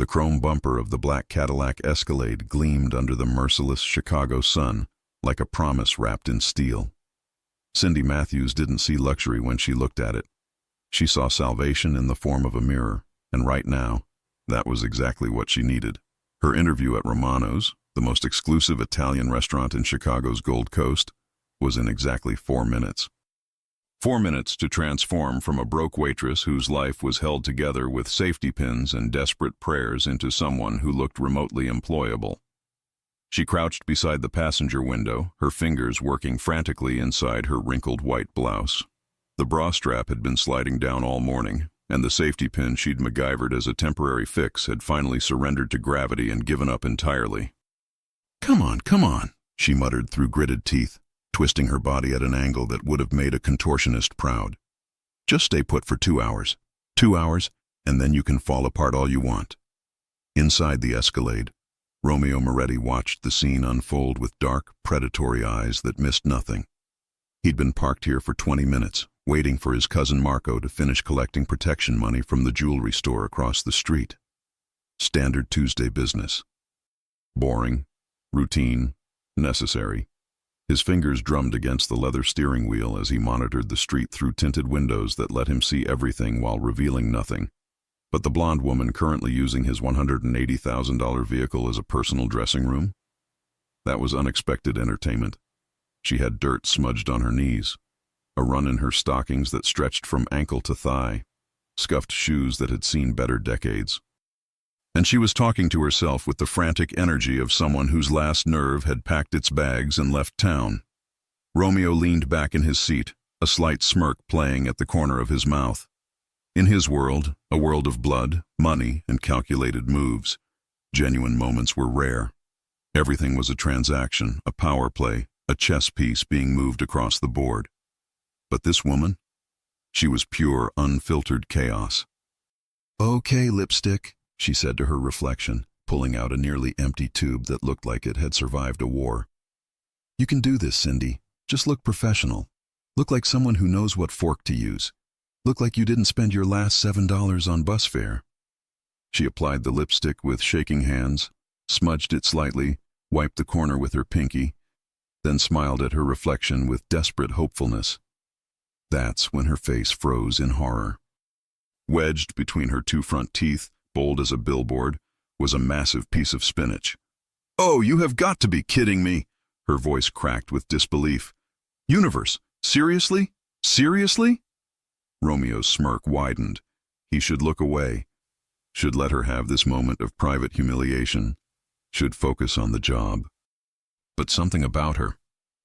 The chrome bumper of the black Cadillac Escalade gleamed under the merciless Chicago sun like a promise wrapped in steel. Cindy Matthews didn't see luxury when she looked at it. She saw salvation in the form of a mirror, and right now, that was exactly what she needed. Her interview at Romano's, the most exclusive Italian restaurant in Chicago's Gold Coast, was in exactly 4 minutes. 4 minutes to transform from a broke waitress whose life was held together with safety pins and desperate prayers into someone who looked remotely employable. She crouched beside the passenger window, her fingers working frantically inside her wrinkled white blouse. The bra strap had been sliding down all morning, and the safety pin she'd MacGyvered as a temporary fix had finally surrendered to gravity and given up entirely. Come on, she muttered through gritted teeth, twisting her body at an angle that would have made a contortionist proud. Just stay put for 2 hours. 2 hours, and then you can fall apart all you want. Inside the Escalade, Romeo Moretti watched the scene unfold with dark, predatory eyes that missed nothing. He'd been parked here for 20 minutes, waiting for his cousin Marco to finish collecting protection money from the jewelry store across the street. Standard Tuesday business. Boring, routine, necessary. His fingers drummed against the leather steering wheel as he monitored the street through tinted windows that let him see everything while revealing nothing. But the blonde woman currently using his $180,000 vehicle as a personal dressing room? That was unexpected entertainment. She had dirt smudged on her knees, a run in her stockings that stretched from ankle to thigh, scuffed shoes that had seen better decades. And she was talking to herself with the frantic energy of someone whose last nerve had packed its bags and left town. Romeo leaned back in his seat, a slight smirk playing at the corner of his mouth. In his world, a world of blood, money, and calculated moves, genuine moments were rare. Everything was a transaction, a power play, a chess piece being moved across the board. But this woman? She was pure, unfiltered chaos. "Okay, lipstick," she said to her reflection, pulling out a nearly empty tube that looked like it had survived a war. "You can do this, Cindy. Just look professional. Look like someone who knows what fork to use. Look like you didn't spend your last $7 on bus fare." She applied the lipstick with shaking hands, smudged it slightly, wiped the corner with her pinky, then smiled at her reflection with desperate hopefulness. That's when her face froze in horror. Wedged between her 2 front teeth, bold as a billboard, was a massive piece of spinach. "Oh, you have got to be kidding me!" Her voice cracked with disbelief. "Universe, seriously? Seriously?" Romeo's smirk widened. He should look away, should let her have this moment of private humiliation, should focus on the job. But something about her,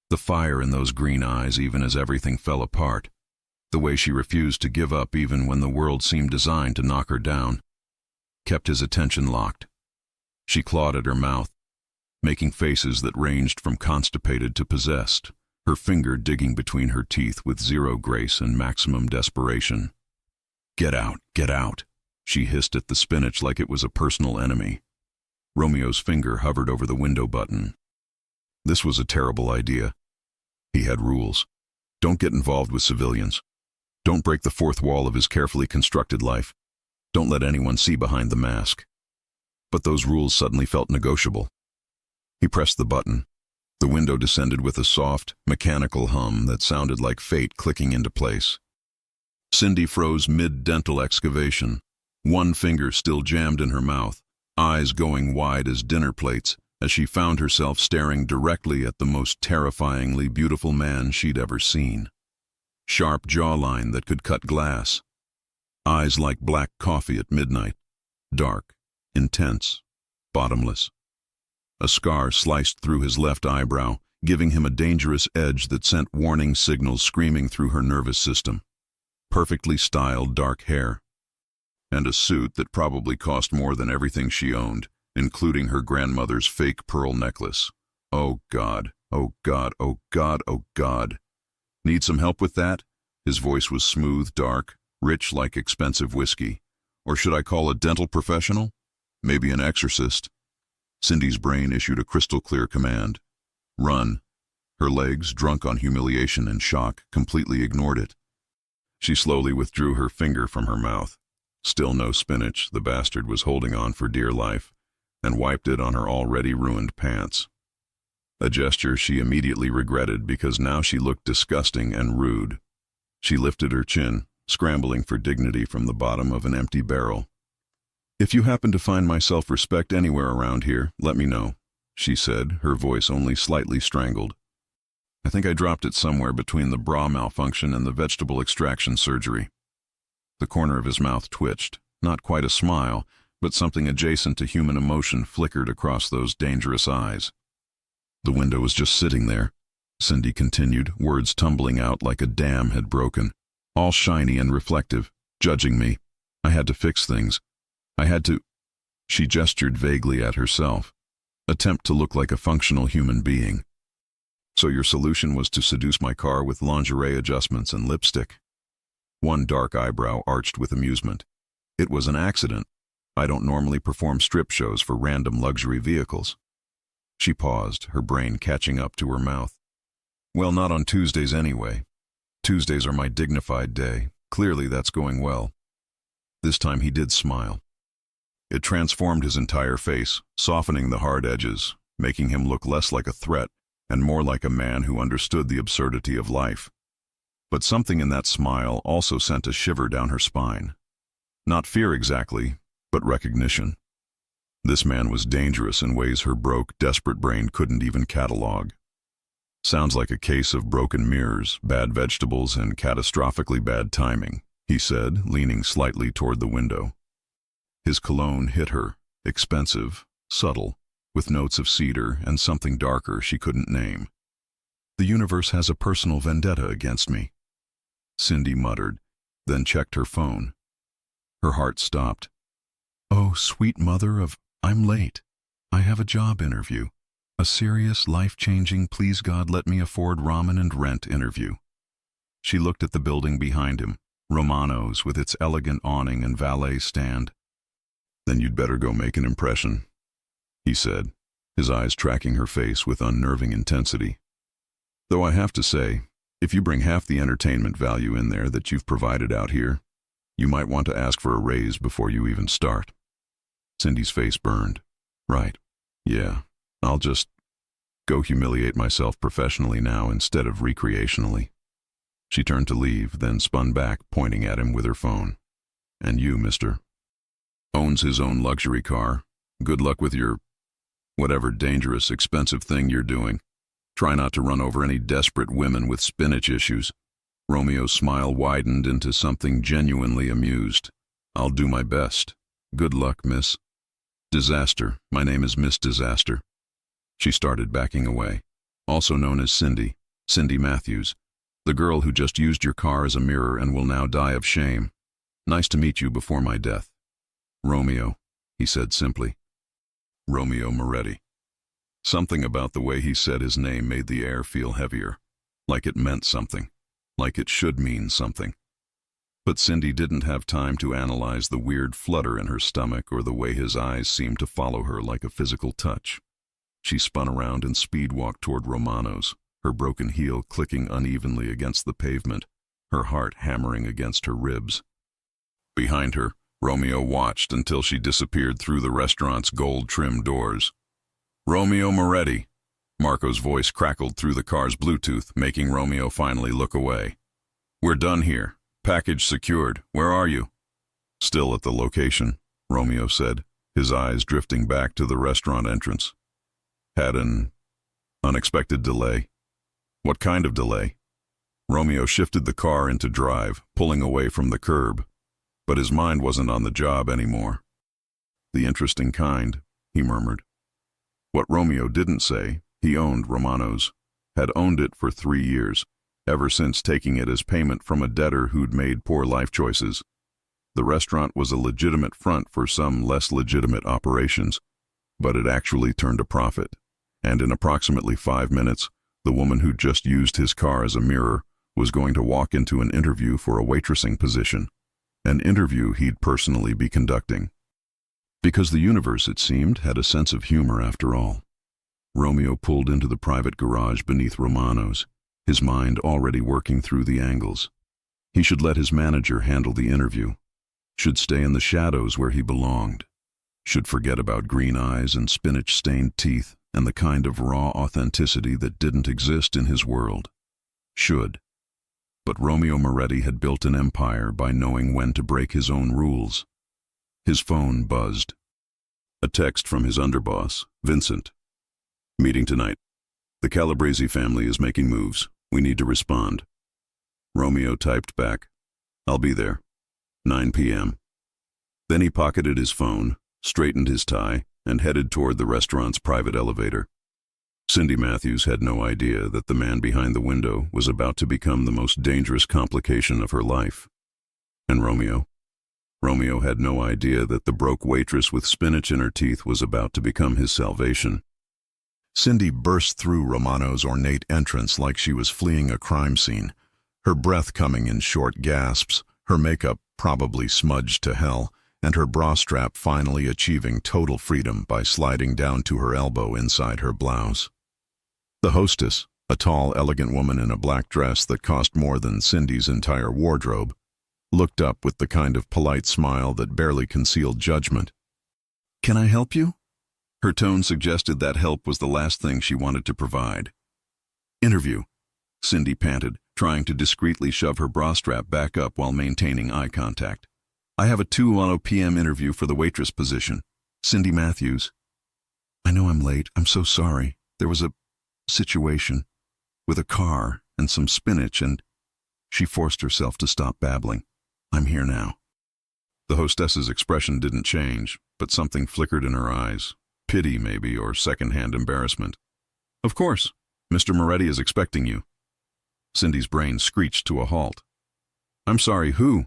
the fire in those green eyes even as everything fell apart, the way she refused to give up even when the world seemed designed to knock her down, kept his attention locked. She clawed at her mouth, making faces that ranged from constipated to possessed, her finger digging between her teeth with zero grace and maximum desperation. Get out," she hissed at the spinach like it was a personal enemy. Romeo's finger hovered over the window button. This was a terrible idea. He had rules. Don't get involved with civilians. Don't break the fourth wall of his carefully constructed life. Don't let anyone see behind the mask. But those rules suddenly felt negotiable. He pressed the button. The window descended with a soft, mechanical hum that sounded like fate clicking into place. Cindy froze mid-dental excavation, one finger still jammed in her mouth, eyes going wide as dinner plates, as she found herself staring directly at the most terrifyingly beautiful man she'd ever seen. Sharp jawline that could cut glass. Eyes like black coffee at midnight. Dark, intense, bottomless. A scar sliced through his left eyebrow, giving him a dangerous edge that sent warning signals screaming through her nervous system. Perfectly styled dark hair. And a suit that probably cost more than everything she owned, including her grandmother's fake pearl necklace. Oh God, oh God, oh God, oh God. Need some help with that? His voice was smooth, dark, rich like expensive whiskey. Or should I call a dental professional? Maybe an exorcist? Cindy's brain issued a crystal-clear command. Run. Her legs, drunk on humiliation and shock, completely ignored it. She slowly withdrew her finger from her mouth, Still no spinach. The bastard was holding on for dear life, and wiped it on her already ruined pants. A gesture she immediately regretted because now she looked disgusting and rude. She lifted her chin, scrambling for dignity from the bottom of an empty barrel. "If you happen to find my self-respect anywhere around here, let me know," she said, her voice only slightly strangled. "I think I dropped it somewhere between the bra malfunction and the vegetable extraction surgery." The corner of his mouth twitched, not quite a smile, but something adjacent to human emotion flickered across those dangerous eyes. "The window was just sitting there," Cindy continued, words tumbling out like a dam had broken. "All shiny and reflective, judging me. I had to fix things. I had to—" She gestured vaguely at herself. "Attempt to look like a functional human being. So your solution was to seduce my car with lingerie adjustments and lipstick?" One dark eyebrow arched with amusement. "It was an accident. I don't normally perform strip shows for random luxury vehicles." She paused, her brain catching up to her mouth. "Well, not on Tuesdays anyway. Tuesdays are my dignified day. Clearly that's going well." This time he did smile. It transformed his entire face, softening the hard edges, making him look less like a threat and more like a man who understood the absurdity of life. But something in that smile also sent a shiver down her spine. Not fear exactly, but recognition. This man was dangerous in ways her broke, desperate brain couldn't even catalog. "Sounds like a case of broken mirrors, bad vegetables, and catastrophically bad timing," he said, leaning slightly toward the window. His cologne hit her, expensive, subtle, with notes of cedar and something darker she couldn't name. "The universe has a personal vendetta against me," Cindy muttered, then checked her phone. Her heart stopped. "Oh, sweet mother of, I'm late. I have a job interview. A serious, life-changing, please God let me afford ramen and rent interview." She looked at the building behind him, Romano's with its elegant awning and valet stand. "Then you'd better go make an impression," he said, his eyes tracking her face with unnerving intensity. "Though I have to say, if you bring half the entertainment value in there that you've provided out here, you might want to ask for a raise before you even start." Cindy's face burned. "Right. Yeah. I'll just go humiliate myself professionally now instead of recreationally." She turned to leave, then spun back, pointing at him with her phone. "And you, mister. Owns his own luxury car. Good luck with your whatever dangerous, expensive thing you're doing. Try not to run over any desperate women with spinach issues." Romeo's smile widened into something genuinely amused. "I'll do my best. Good luck, Miss Disaster. My name is Miss Disaster." She started backing away. "Also known as Cindy Matthews. The girl who just used your car as a mirror and will now die of shame. Nice to meet you before my death. Romeo," he said simply. "Romeo Moretti." Something about the way he said his name made the air feel heavier, like it meant something, like it should mean something. But Cindy didn't have time to analyze the weird flutter in her stomach or the way his eyes seemed to follow her like a physical touch. She spun around and speed-walked toward Romano's, her broken heel clicking unevenly against the pavement, her heart hammering against her ribs. Behind her, Romeo watched until she disappeared through the restaurant's gold-trimmed doors. "Romeo Moretti." Marco's voice crackled through the car's Bluetooth, making Romeo finally look away. "We're done here. Package secured. Where are you?" "Still at the location," Romeo said, his eyes drifting back to the restaurant entrance. "Had an unexpected delay." "What kind of delay?" Romeo shifted the car into drive, pulling away from the curb. But his mind wasn't on the job anymore. "The interesting kind," he murmured. What Romeo didn't say, he owned Romano's, had owned it for 3 years, ever since taking it as payment from a debtor who'd made poor life choices. The restaurant was a legitimate front for some less legitimate operations, but it actually turned a profit. And in approximately 5 minutes, the woman who'd just used his car as a mirror was going to walk into an interview for a waitressing position, an interview he'd personally be conducting. Because the universe, it seemed, had a sense of humor after all. Romeo pulled into the private garage beneath Romano's, his mind already working through the angles. He should let his manager handle the interview. should stay in the shadows where he belonged, should forget about green eyes and spinach-stained teeth and the kind of raw authenticity that didn't exist in his world. Should. But Romeo Moretti had built an empire by knowing when to break his own rules. His phone buzzed. A text from his underboss, Vincent. Meeting tonight. The Calabrese family is making moves. We need to respond. Romeo typed back, I'll be there. 9 p.m. Then he pocketed his phone, straightened his tie, and headed toward the restaurant's private elevator. Cindy Matthews had no idea that the man behind the window was about to become the most dangerous complication of her life. And Romeo? Romeo had no idea that the broke waitress with spinach in her teeth was about to become his salvation. Cindy burst through Romano's ornate entrance like she was fleeing a crime scene, her breath coming in short gasps, her makeup probably smudged to hell, and her bra strap finally achieving total freedom by sliding down to her elbow inside her blouse. The hostess, a tall, elegant woman in a black dress that cost more than Cindy's entire wardrobe, looked up with the kind of polite smile that barely concealed judgment. "Can I help you?" Her tone suggested that help was the last thing she wanted to provide. "Interview," Cindy panted, trying to discreetly shove her bra strap back up while maintaining eye contact. "I have a 2 p.m. interview for the waitress position. Cindy Matthews." "I know I'm late. I'm so sorry. There was a situation with a car and some spinach and—" She forced herself to stop babbling. "I'm here now." The hostess's expression didn't change, but something flickered in her eyes. Pity, maybe, or second-hand embarrassment. "Of course. Mr. Moretti is expecting you." Cindy's brain screeched to a halt. "I'm sorry, who?"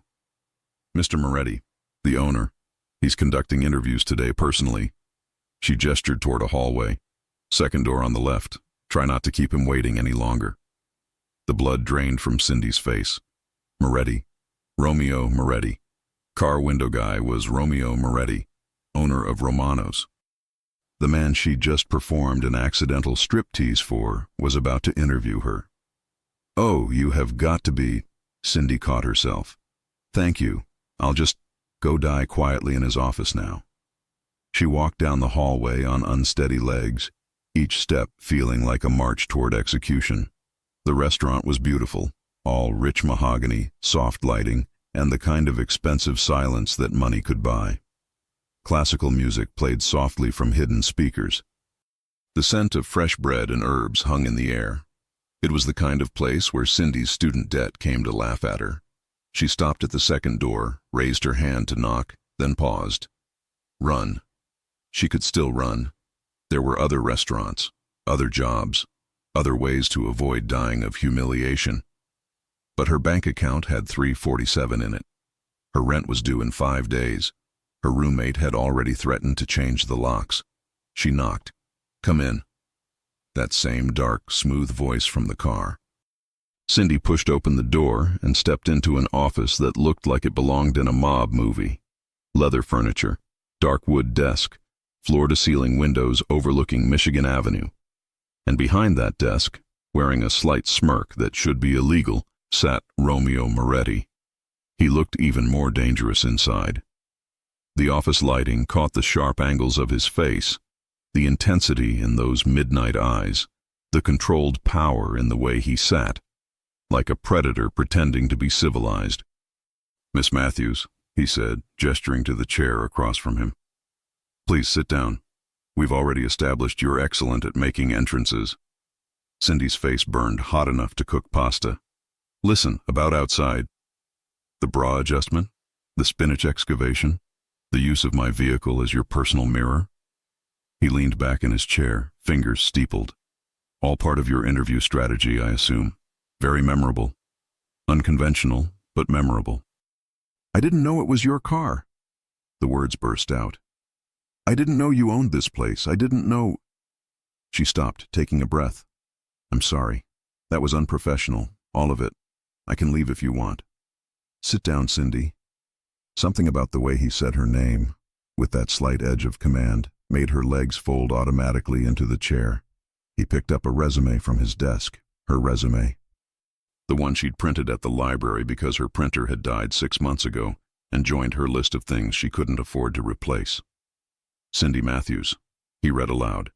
"Mr. Moretti, the owner. He's conducting interviews today personally." She gestured toward a hallway. "Second door on the left. Try not to keep him waiting any longer." The blood drained from Cindy's face. Moretti. Romeo Moretti. Car window guy was Romeo Moretti, owner of Romano's. The man she'd just performed an accidental striptease for was about to interview her. "Oh, you have got to be—" Cindy caught herself. "Thank you. I'll just go die quietly in his office now." She walked down the hallway on unsteady legs, each step feeling like a march toward execution. The restaurant was beautiful, all rich mahogany, soft lighting, and the kind of expensive silence that money could buy. Classical music played softly from hidden speakers. The scent of fresh bread and herbs hung in the air. It was the kind of place where Cindy's student debt came to laugh at her. She stopped at the second door, raised her hand to knock, then paused. Run. She could still run. There were other restaurants, other jobs, other ways to avoid dying of humiliation. But her bank account had $347 in it. Her rent was due in 5 days. Her roommate had already threatened to change the locks. She knocked. "Come in." That same dark, smooth voice from the car. Cindy pushed open the door and stepped into an office that looked like it belonged in a mob movie. Leather furniture, dark wood desk, floor-to-ceiling windows overlooking Michigan Avenue. And behind that desk, wearing a slight smirk that should be illegal, sat Romeo Moretti. He looked even more dangerous inside. The office lighting caught the sharp angles of his face, the intensity in those midnight eyes, the controlled power in the way he sat, like a predator pretending to be civilized. "Miss Matthews," he said, gesturing to the chair across from him. "Please sit down. We've already established you're excellent at making entrances." Cindy's face burned hot enough to cook pasta. "Listen, about outside. The bra adjustment, the spinach excavation, the use of my vehicle as your personal mirror." He leaned back in his chair, fingers steepled. "All part of your interview strategy, I assume. Very memorable. Unconventional, but memorable." "I didn't know it was your car." The words burst out. "I didn't know you owned this place. I didn't know—" She stopped, taking a breath. "I'm sorry. That was unprofessional, all of it. I can leave if you want." "Sit down, Cindy." Something about the way he said her name, with that slight edge of command, made her legs fold automatically into the chair. He picked up a resume from his desk, her resume. The one she'd printed at the library because her printer had died 6 months ago, and joined her list of things she couldn't afford to replace. Cindy Matthews, he read aloud.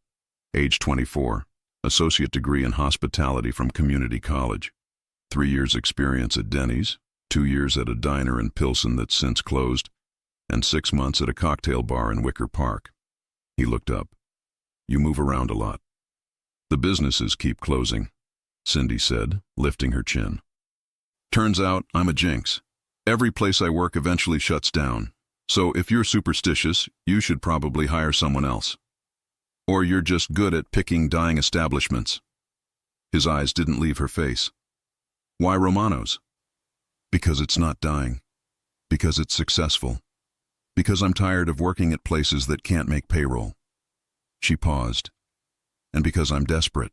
Age 24, associate degree in hospitality from community college. 3 years experience at Denny's, 2 years at a diner in Pilsen that's since closed, and 6 months at a cocktail bar in Wicker Park. He looked up. You move around a lot. The businesses keep closing, Cindy said, lifting her chin. Turns out I'm a jinx. Every place I work eventually shuts down. So if you're superstitious, you should probably hire someone else. Or you're just good at picking dying establishments. His eyes didn't leave her face. Why Romano's? Because it's not dying. Because it's successful. Because I'm tired of working at places that can't make payroll. She paused. And because I'm desperate.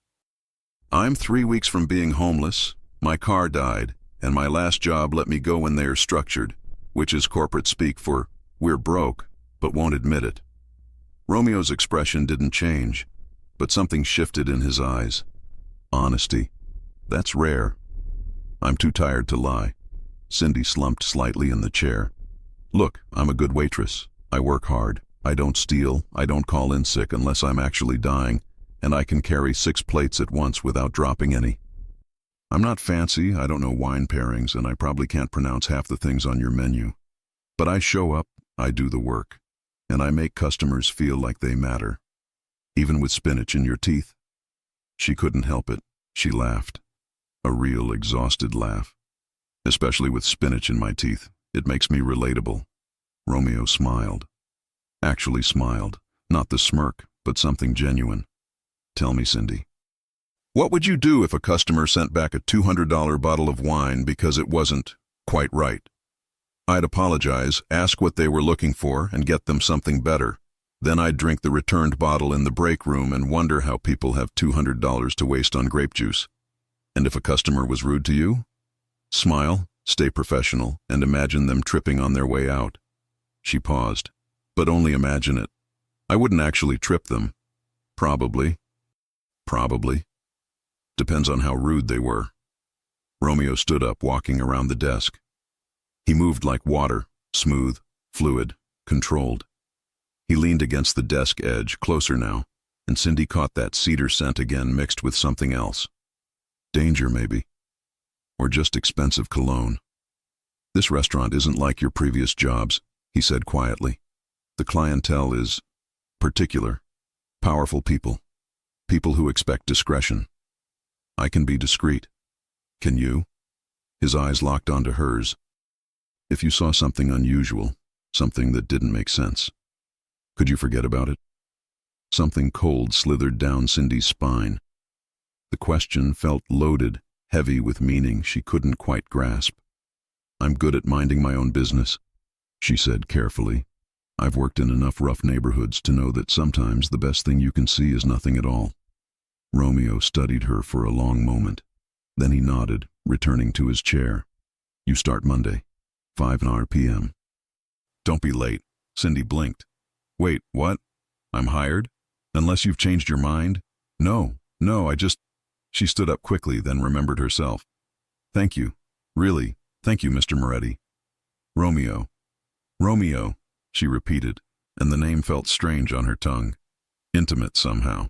I'm 3 weeks from being homeless, my car died, and my last job let me go when they're structured, which is corporate speak for, we're broke, but won't admit it. Romeo's expression didn't change, but something shifted in his eyes. Honesty. That's rare. I'm too tired to lie. Cindy slumped slightly in the chair. Look, I'm a good waitress. I work hard. I don't steal. I don't call in sick unless I'm actually dying, and I can carry 6 plates at once without dropping any. I'm not fancy, I don't know wine pairings, and I probably can't pronounce half the things on your menu. But I show up, I do the work, and I make customers feel like they matter. Even with spinach in your teeth. She couldn't help it. She laughed. A real exhausted laugh. Especially with spinach in my teeth. It makes me relatable. Romeo smiled. Actually smiled. Not the smirk, but something genuine. Tell me, Cindy. What would you do if a customer sent back a $200 bottle of wine because it wasn't quite right? I'd apologize, ask what they were looking for, and get them something better. Then I'd drink the returned bottle in the break room and wonder how people have $200 to waste on grape juice. And if a customer was rude to you? Smile, stay professional, and imagine them tripping on their way out. She paused. But only imagine it. I wouldn't actually trip them. Probably. Probably. Depends on how rude they were. Romeo stood up, walking around the desk. He moved like water, smooth, fluid, controlled. He leaned against the desk edge, closer now, and Cindy caught that cedar scent again mixed with something else. Danger, maybe. Or just expensive cologne. This restaurant isn't like your previous jobs, he said quietly. The clientele is particular, powerful people. People who expect discretion. I can be discreet. Can you? His eyes locked onto hers. If you saw something unusual, something that didn't make sense, could you forget about it? Something cold slithered down Cindy's spine. The question felt loaded, heavy with meaning she couldn't quite grasp. I'm good at minding my own business, she said carefully. I've worked in enough rough neighborhoods to know that sometimes the best thing you can see is nothing at all. Romeo studied her for a long moment. Then he nodded, returning to his chair. You start Monday, 5 p.m. Don't be late. Cindy blinked. Wait, what? I'm hired? Unless you've changed your mind? No, She stood up quickly, then remembered herself. Thank you. Really, thank you, Mr. Moretti. Romeo. Romeo, she repeated, and the name felt strange on her tongue. Intimate somehow.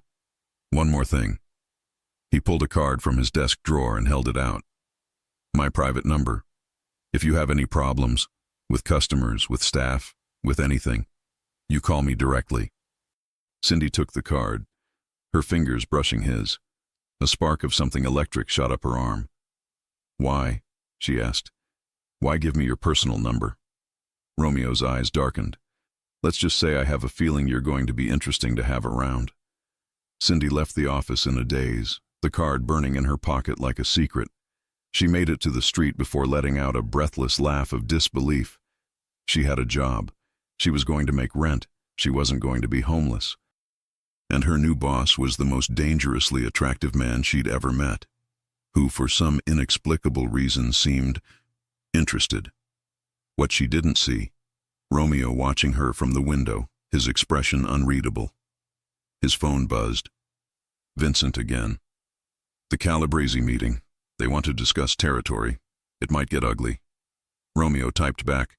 One more thing. He pulled a card from his desk drawer and held it out. My private number. If you have any problems, with customers, with staff, with anything, you call me directly. Cindy took the card, her fingers brushing his. A spark of something electric shot up her arm. Why? She asked. Why give me your personal number? Romeo's eyes darkened. Let's just say I have a feeling you're going to be interesting to have around. Cindy left the office in a daze, the card burning in her pocket like a secret. She made it to the street before letting out a breathless laugh of disbelief. She had a job. She was going to make rent. She wasn't going to be homeless. And her new boss was the most dangerously attractive man she'd ever met, who for some inexplicable reason seemed interested. What she didn't see, Romeo watching her from the window, his expression unreadable. His phone buzzed. Vincent again. The Calabrese meeting. They want to discuss territory. It might get ugly. Romeo typed back,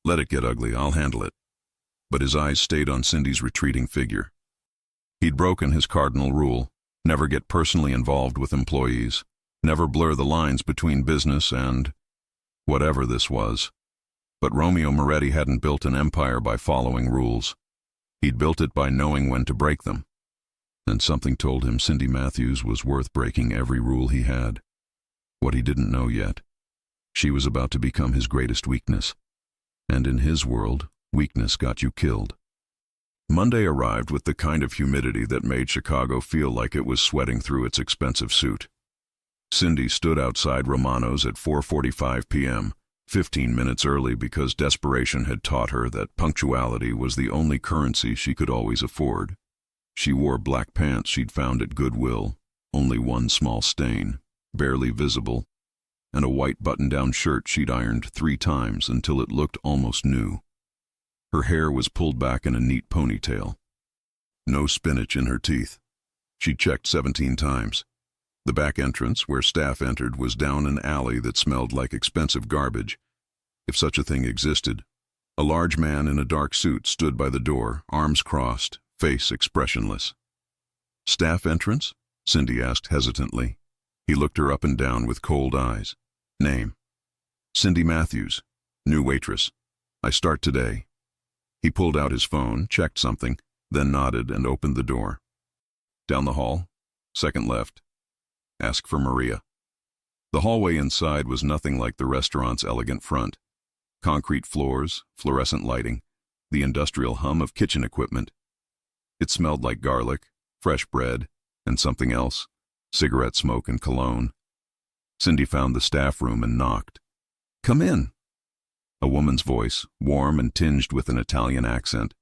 Let it get ugly, I'll handle it. But his eyes stayed on Cindy's retreating figure. He'd broken his cardinal rule: never get personally involved with employees, never blur the lines between business and whatever this was. But Romeo Moretti hadn't built an empire by following rules. He'd built it by knowing when to break them. And something told him Cindy Matthews was worth breaking every rule he had. What he didn't know yet: she was about to become his greatest weakness. And in his world, weakness got you killed. Monday arrived with the kind of humidity that made Chicago feel like it was sweating through its expensive suit. Cindy stood outside Romano's at 4:45 p.m., 15 minutes early because desperation had taught her that punctuality was the only currency she could always afford. She wore black pants she'd found at Goodwill, only one small stain, barely visible, and a white button-down shirt she'd ironed 3 times until it looked almost new. Her hair was pulled back in a neat ponytail. No spinach in her teeth. She'd checked 17 times. The back entrance, where staff entered, was down an alley that smelled like expensive garbage, if such a thing existed. A large man in a dark suit stood by the door, arms crossed, face expressionless. "Staff entrance?" Cindy asked hesitantly. He looked her up and down with cold eyes. "Name?" "Cindy Matthews. New waitress. I start today." He pulled out his phone, checked something, then nodded and opened the door. "Down the hall, second left. Ask for Maria." The hallway inside was nothing like the restaurant's elegant front. Concrete floors, fluorescent lighting, the industrial hum of kitchen equipment. It smelled like garlic, fresh bread, and something else: cigarette smoke and cologne. Cindy found the staff room and knocked. "Come in." A woman's voice, warm and tinged with an Italian accent.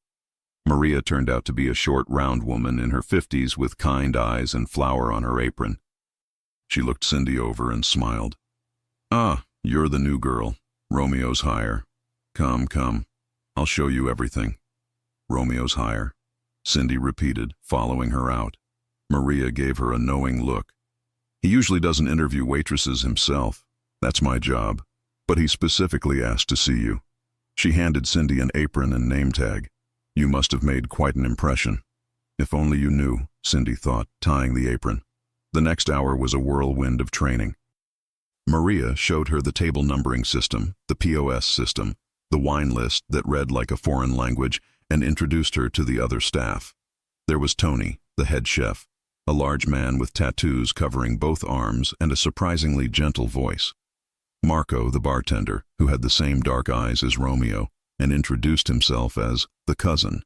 Maria turned out to be a short, round woman in her 50s with kind eyes and flour on her apron. She looked Cindy over and smiled. "Ah, you're the new girl. Romeo's hire. Come, come. I'll show you everything." "Romeo's hire," Cindy repeated, following her out. Maria gave her a knowing look. "He usually doesn't interview waitresses himself. That's my job. But he specifically asked to see you." She handed Cindy an apron and name tag. "You must have made quite an impression." If only you knew, Cindy thought, tying the apron. The next hour was a whirlwind of training. Maria showed her the table numbering system, the POS system, the wine list that read like a foreign language, and introduced her to the other staff. There was Tony, the head chef, a large man with tattoos covering both arms and a surprisingly gentle voice. Marco, the bartender, who had the same dark eyes as Romeo, and introduced himself as the cousin.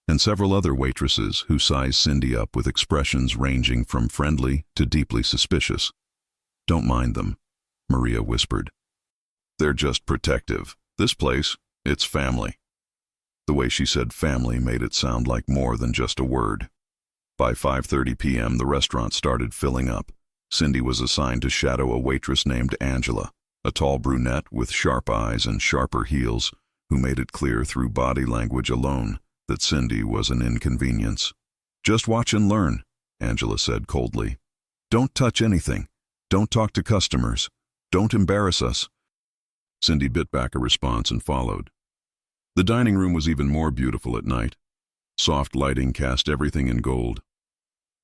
And several other waitresses who sized Cindy up with expressions ranging from friendly to deeply suspicious. "Don't mind them," Maria whispered. "They're just protective. This place, it's family." The way she said family made it sound like more than just a word. By 5:30 p.m. the restaurant started filling up. Cindy was assigned to shadow a waitress named Angela, a tall brunette with sharp eyes and sharper heels, who made it clear through body language alone that Cindy was an inconvenience. "Just watch and learn," Angela said coldly. "Don't touch anything. Don't talk to customers. Don't embarrass us." Cindy bit back a response and followed. The dining room was even more beautiful at night. Soft lighting cast everything in gold.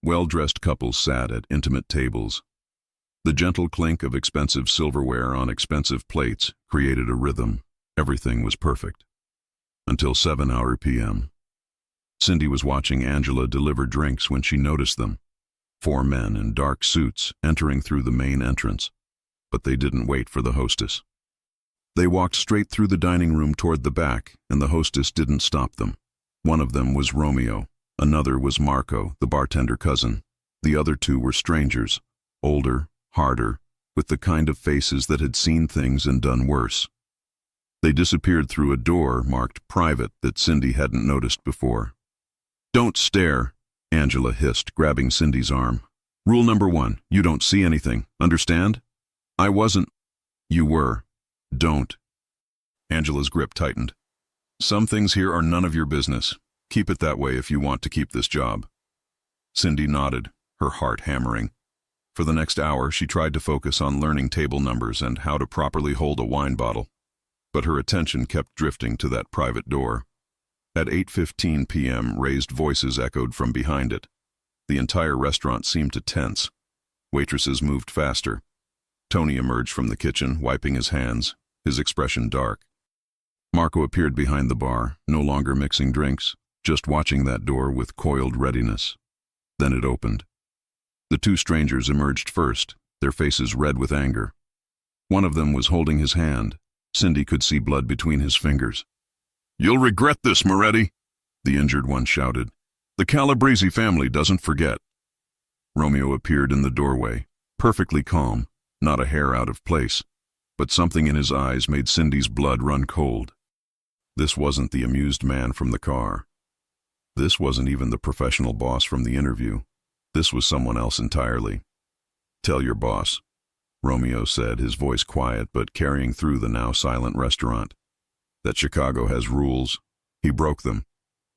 Well-dressed couples sat at intimate tables. The gentle clink of expensive silverware on expensive plates created a rhythm. Everything was perfect. Until 7 p.m. Cindy was watching Angela deliver drinks when she noticed them. 4 men in dark suits entering through the main entrance. But they didn't wait for the hostess. They walked straight through the dining room toward the back, and the hostess didn't stop them. One of them was Romeo. Another was Marco, the bartender cousin. The other 2 were strangers, older, harder, with the kind of faces that had seen things and done worse. They disappeared through a door marked private that Cindy hadn't noticed before. "Don't stare," Angela hissed, grabbing Cindy's arm. "Rule number 1, you don't see anything, understand?" "I wasn't." "You were. Don't." Angela's grip tightened. "Some things here are none of your business. Keep it that way if you want to keep this job." Cindy nodded, her heart hammering. For the next hour, she tried to focus on learning table numbers and how to properly hold a wine bottle. but her attention kept drifting to that private door. At 8:15 p.m., raised voices echoed from behind it. The entire restaurant seemed to tense. Waitresses moved faster. Tony emerged from the kitchen, wiping his hands, his expression dark. Marco appeared behind the bar, no longer mixing drinks, just watching that door with coiled readiness. Then it opened. The two strangers emerged first, their faces red with anger. One of them was holding his hand. Cindy could see blood between his fingers. "You'll regret this, Moretti," the injured one shouted. "The Calabrese family doesn't forget." Romeo appeared in the doorway, perfectly calm, not a hair out of place, but something in his eyes made Cindy's blood run cold. This wasn't the amused man from the car. This wasn't even the professional boss from the interview. This was someone else entirely. "Tell your boss," Romeo said, his voice quiet but carrying through the now silent restaurant, "that Chicago has rules. He broke them.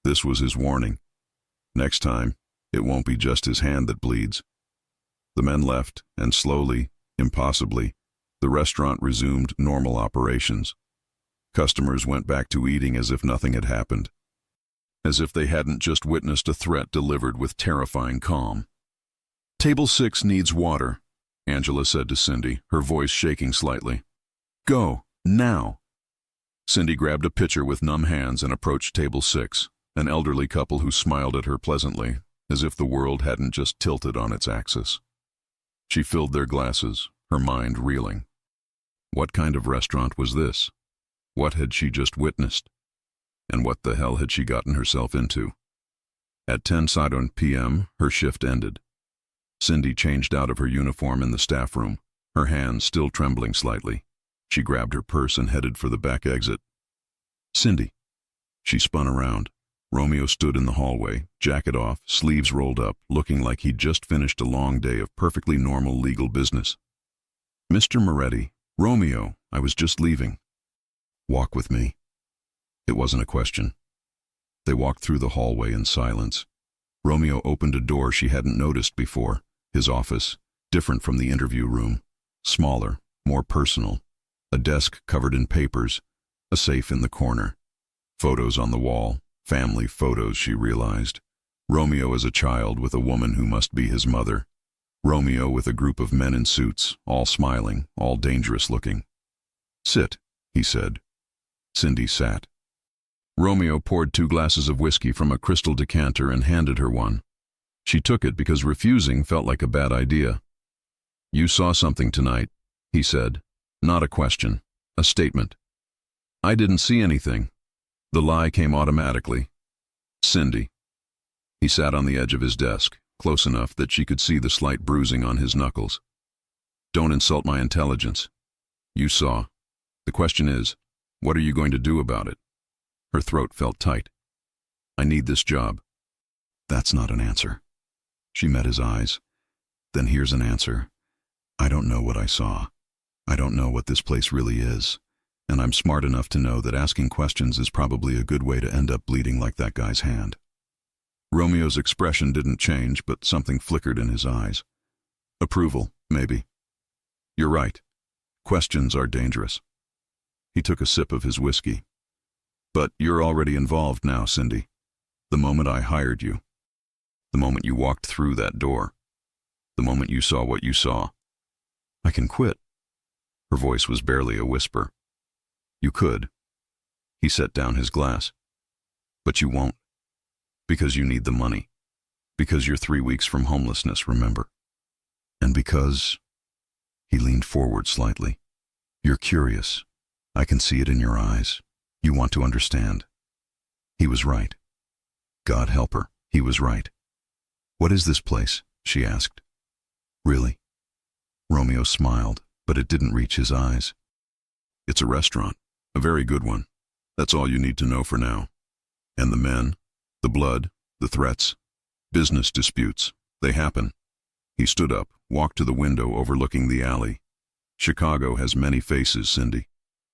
This was his warning. Next time, it won't be just his hand that bleeds." The men left, and slowly, impossibly, the restaurant resumed normal operations. Customers went back to eating as if nothing had happened, as if they hadn't just witnessed a threat delivered with terrifying calm. "Table 6 needs water," Angela said to Cindy, her voice shaking slightly. "Go, now." Cindy grabbed a pitcher with numb hands and approached table 6, an elderly couple who smiled at her pleasantly, as if the world hadn't just tilted on its axis. She filled their glasses, her mind reeling. What kind of restaurant was this? What had she just witnessed? And what the hell had she gotten herself into? At 10:00 p.m., her shift ended. Cindy changed out of her uniform in the staff room, her hands still trembling slightly. She grabbed her purse and headed for the back exit. "Cindy." She spun around. Romeo stood in the hallway, jacket off, sleeves rolled up, looking like he'd just finished a long day of perfectly normal legal business. "Mr. Moretti, Romeo, I was just leaving." "Walk with me." It wasn't a question. They walked through the hallway in silence. Romeo opened a door she hadn't noticed before, his office, different from the interview room, smaller, more personal, a desk covered in papers, a safe in the corner, photos on the wall, family photos, she realized. Romeo as a child with a woman who must be his mother. Romeo with a group of men in suits, all smiling, all dangerous looking. "Sit," he said. Cindy sat. Romeo poured 2 glasses of whiskey from a crystal decanter and handed her one. She took it because refusing felt like a bad idea. "You saw something tonight," he said. Not a question, a statement. "I didn't see anything." The lie came automatically. "Cindy." He sat on the edge of his desk, close enough that she could see the slight bruising on his knuckles. "Don't insult my intelligence. You saw. The question is, what are you going to do about it?" Her throat felt tight. "I need this job." "That's not an answer." She met his eyes. "Then here's an answer. I don't know what I saw. I don't know what this place really is. And I'm smart enough to know that asking questions is probably a good way to end up bleeding like that guy's hand." Romeo's expression didn't change, but something flickered in his eyes. Approval, maybe. "You're right. Questions are dangerous." He took a sip of his whiskey. "But you're already involved now, Cindy. The moment I hired you. The moment you walked through that door. The moment you saw what you saw. I can quit." Her voice was barely a whisper. "You could." He set down his glass. "But you won't. Because you need the money. Because you're 3 weeks from homelessness, remember? And because..." He leaned forward slightly. "You're curious. I can see it in your eyes. You want to understand." He was right. God help her, he was right. "What is this place?" she asked. "Really?" Romeo smiled, but it didn't reach his eyes. "It's a restaurant, a very good one. That's all you need to know for now. And the men, the blood, the threats, business disputes, they happen." He stood up, walked to the window overlooking the alley. "Chicago has many faces, Cindy.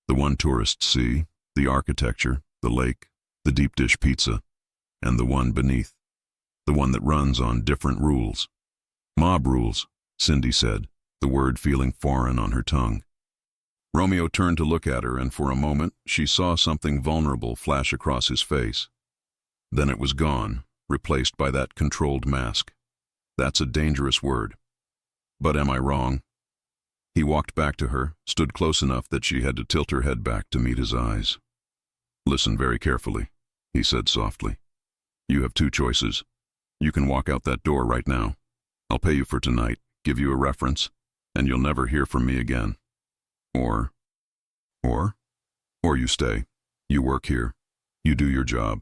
The one tourists see, the architecture, the lake, the deep dish pizza, and the one beneath, the one that runs on different rules." "Mob rules," Cindy said, the word feeling foreign on her tongue. Romeo turned to look at her, and for a moment she saw something vulnerable flash across his face. Then it was gone, replaced by that controlled mask. That's a dangerous word. But am I wrong? He walked back to her, stood close enough that she had to tilt her head back to meet his eyes. Listen very carefully, he said softly. You have two choices. You can walk out that door right now. I'll pay you for tonight, give you a reference, and you'll never hear from me again. Or you stay. You work here. You do your job.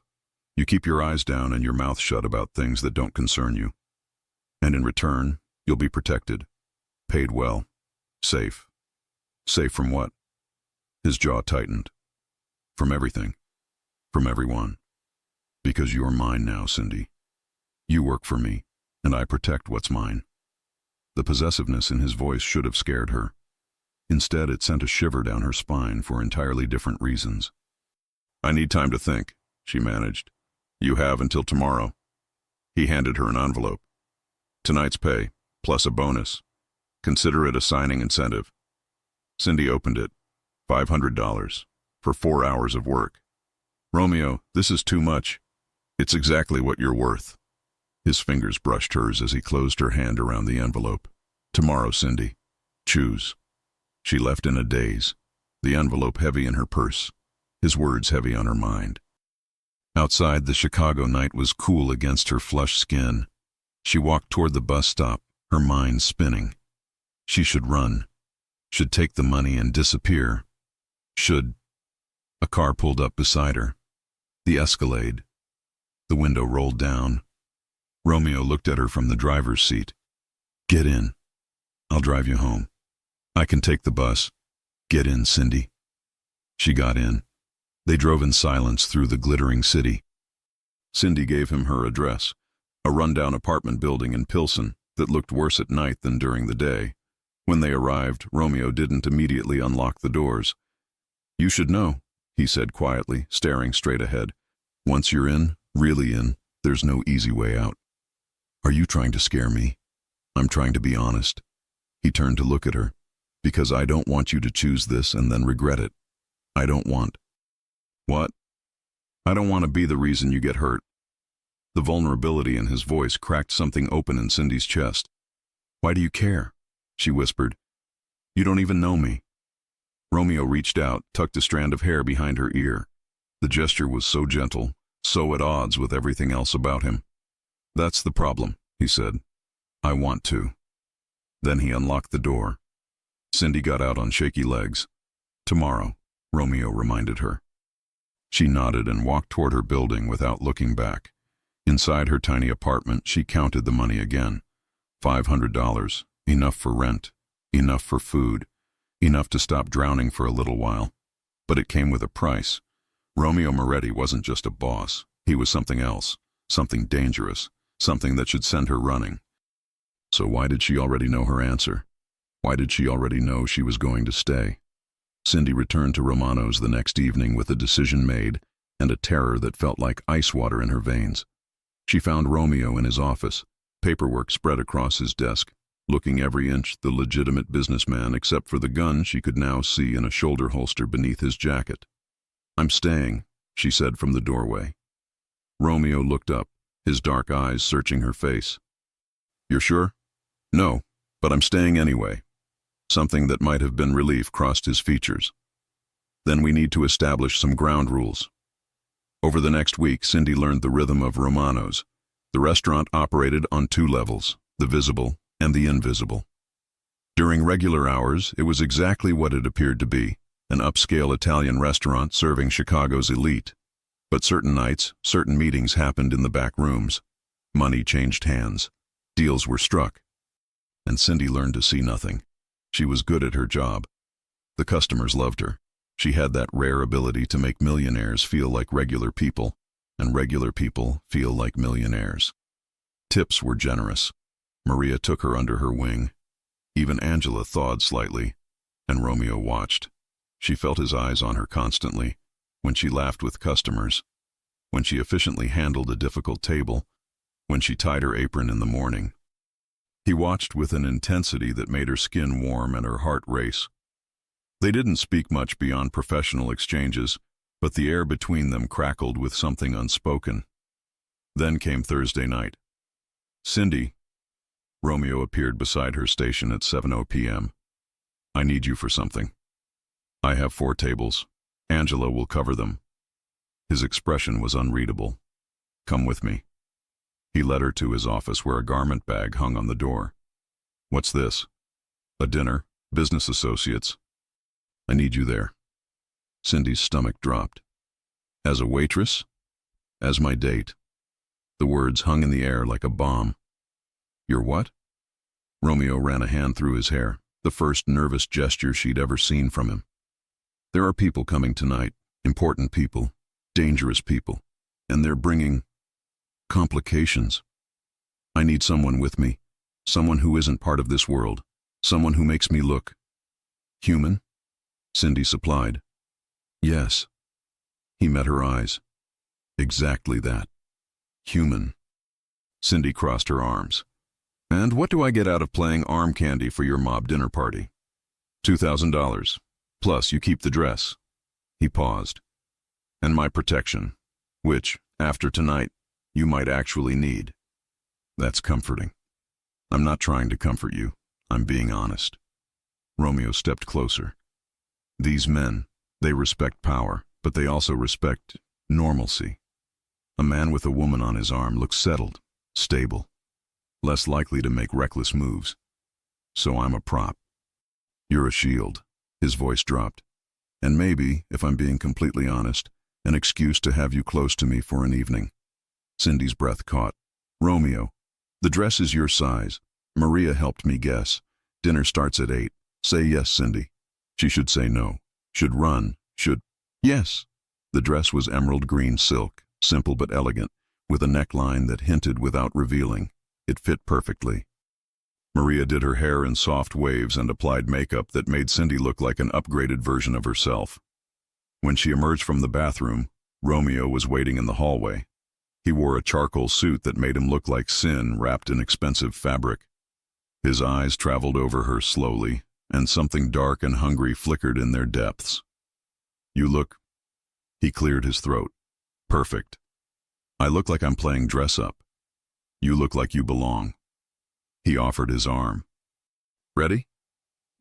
You keep your eyes down and your mouth shut about things that don't concern you. And in return, you'll be protected. Paid well. Safe. Safe from what? His jaw tightened. From everything. From everyone. Because you're mine now, Cindy. You work for me, and I protect what's mine. The possessiveness in his voice should have scared her. Instead, it sent a shiver down her spine for entirely different reasons. I need time to think, she managed. You have until tomorrow. He handed her an envelope. Tonight's pay, plus a bonus. Consider it a signing incentive. Cindy opened it. $500 for 4 hours of work. Romeo, this is too much. It's exactly what you're worth. His fingers brushed hers as he closed her hand around the envelope. Tomorrow, Cindy. Choose. She left in a daze, the envelope heavy in her purse, his words heavy on her mind. Outside, the Chicago night was cool against her flushed skin. She walked toward the bus stop, her mind spinning. She should run. Should take the money and disappear. Should. A car pulled up beside her. The Escalade. The window rolled down. Romeo looked at her from the driver's seat. Get in. I'll drive you home. I can take the bus. Get in, Cindy. She got in. They drove in silence through the glittering city. Cindy gave him her address, a rundown apartment building in Pilsen that looked worse at night than during the day. When they arrived, Romeo didn't immediately unlock the doors. You should know, he said quietly, staring straight ahead. Once you're in, really in, there's no easy way out. Are you trying to scare me? I'm trying to be honest. He turned to look at her. Because I don't want you to choose this and then regret it. I don't want. What? I don't want to be the reason you get hurt. The vulnerability in his voice cracked something open in Cindy's chest. Why do you care? She whispered. You don't even know me. Romeo reached out, tucked a strand of hair behind her ear. The gesture was so gentle, so at odds with everything else about him. That's the problem, he said. I want to. Then he unlocked the door. Cindy got out on shaky legs. Tomorrow, Romeo reminded her. She nodded and walked toward her building without looking back. Inside her tiny apartment, she counted the money again. $500, enough for rent, enough for food, enough to stop drowning for a little while. But it came with a price. Romeo Moretti wasn't just a boss. He was something else, something dangerous, something that should send her running. So why did she already know her answer? Why did she already know she was going to stay? Cindy returned to Romano's the next evening with a decision made and a terror that felt like ice water in her veins. She found Romeo in his office, paperwork spread across his desk, looking every inch the legitimate businessman except for the gun she could now see in a shoulder holster beneath his jacket. I'm staying, she said from the doorway. Romeo looked up, his dark eyes searching her face. You're sure? No, but I'm staying anyway. Something that might have been relief crossed his features. Then we need to establish some ground rules. Over the next week, Cindy learned the rhythm of Romano's. The restaurant operated on 2 levels, the visible and the invisible. During regular hours, it was exactly what it appeared to be, an upscale Italian restaurant serving Chicago's elite. But certain nights, certain meetings happened in the back rooms. Money changed hands. Deals were struck. And Cindy learned to see nothing. She was good at her job. The customers loved her. She had that rare ability to make millionaires feel like regular people, and regular people feel like millionaires. Tips were generous. Maria took her under her wing. Even Angela thawed slightly, and Romeo watched. She felt his eyes on her constantly, when she laughed with customers, when she efficiently handled a difficult table, when she tied her apron in the morning. He watched with an intensity that made her skin warm and her heart race. They didn't speak much beyond professional exchanges, but the air between them crackled with something unspoken. Then came Thursday night. "Cindy," Romeo appeared beside her station at 7:00 p.m. "I need you for something. I have 4 tables. Angela will cover them." His expression was unreadable. "Come with me." He led her to his office where a garment bag hung on the door. "What's this?" "A dinner, business associates." "I need you there." Cindy's stomach dropped. "As a waitress?" "As my date." The words hung in the air like a bomb. "Your what?" Romeo ran a hand through his hair, the first nervous gesture she'd ever seen from him. "There are people coming tonight, important people, dangerous people, and they're bringing complications. I need someone with me, someone who isn't part of this world, someone who makes me look human," Cindy supplied. "Yes." He met her eyes. "Exactly that. Human." Cindy crossed her arms. "And what do I get out of playing arm candy for your mob dinner party?" $2,000. Plus you keep the dress." He paused. "And my protection, which, after tonight, you might actually need." "That's comforting." "I'm not trying to comfort you. I'm being honest." Romeo stepped closer. "These men, they respect power, but they also respect normalcy. A man with a woman on his arm looks settled, stable, less likely to make reckless moves. So I'm a prop. You're a shield." His voice dropped. "And maybe, if I'm being completely honest, an excuse to have you close to me for an evening." Cindy's breath caught. "Romeo, the dress is your size. Maria helped me guess. Dinner starts at 8. Say yes, Cindy." She should say no. Should run. Should... Yes. The dress was emerald green silk, simple but elegant, with a neckline that hinted without revealing. It fit perfectly. Maria did her hair in soft waves and applied makeup that made Cindy look like an upgraded version of herself. When she emerged from the bathroom, Romeo was waiting in the hallway. He wore a charcoal suit that made him look like sin wrapped in expensive fabric. His eyes traveled over her slowly, and something dark and hungry flickered in their depths. "You look..." He cleared his throat. "Perfect. I look like I'm playing dress-up. You look like you belong." He offered his arm. "Ready?"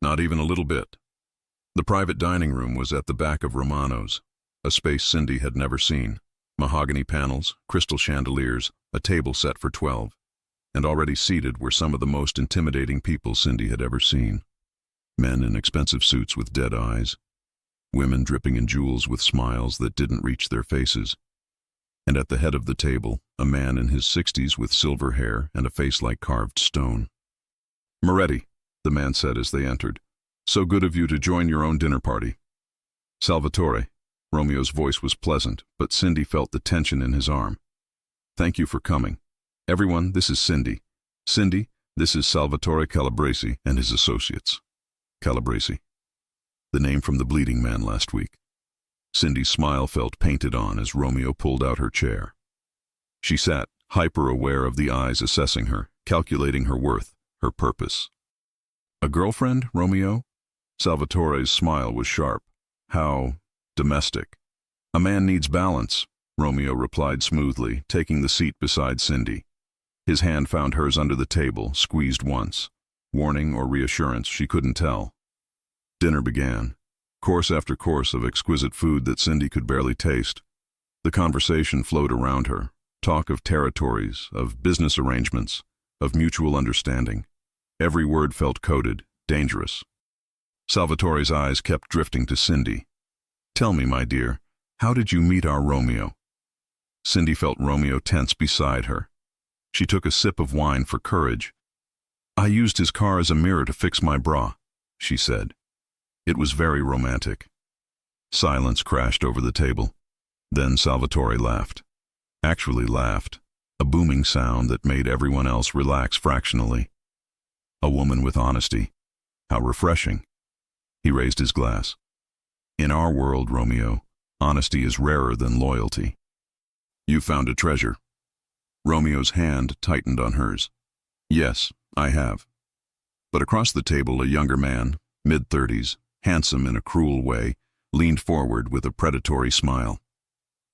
"Not even a little bit." The private dining room was at the back of Romano's, a space Cindy had never seen. Mahogany panels, crystal chandeliers, a table set for 12. And already seated were some of the most intimidating people Cindy had ever seen. Men in expensive suits with dead eyes. Women dripping in jewels with smiles that didn't reach their faces. And at the head of the table, a man in his 60s with silver hair and a face like carved stone. "Moretti," the man said as they entered. "So good of you to join your own dinner party." "Salvatore." Romeo's voice was pleasant, but Cindy felt the tension in his arm. "Thank you for coming. Everyone, this is Cindy. Cindy, this is Salvatore Calabresi and his associates." Calabresi. The name from the bleeding man last week. Cindy's smile felt painted on as Romeo pulled out her chair. She sat, hyper-aware of the eyes assessing her, calculating her worth, her purpose. "A girlfriend, Romeo?" Salvatore's smile was sharp. "How domestic." "A man needs balance," Romeo replied smoothly, taking the seat beside Cindy. His hand found hers under the table, squeezed once. Warning or reassurance, she couldn't tell. Dinner began. Course after course of exquisite food that Cindy could barely taste. The conversation flowed around her. Talk of territories, of business arrangements, of mutual understanding. Every word felt coded, dangerous. Salvatore's eyes kept drifting to Cindy. "Tell me, my dear, how did you meet our Romeo?" Cindy felt Romeo tense beside her. She took a sip of wine for courage. "I used his car as a mirror to fix my bra," she said. It was very romantic. Silence crashed over the table. Then Salvatore laughed. Actually laughed, a booming sound that made everyone else relax fractionally. A woman with honesty. How refreshing. He raised his glass. "In our world, Romeo, honesty is rarer than loyalty." "You found a treasure." Romeo's hand tightened on hers. "Yes, I have." But across the table, a younger man, mid-30s, handsome in a cruel way, leaned forward with a predatory smile.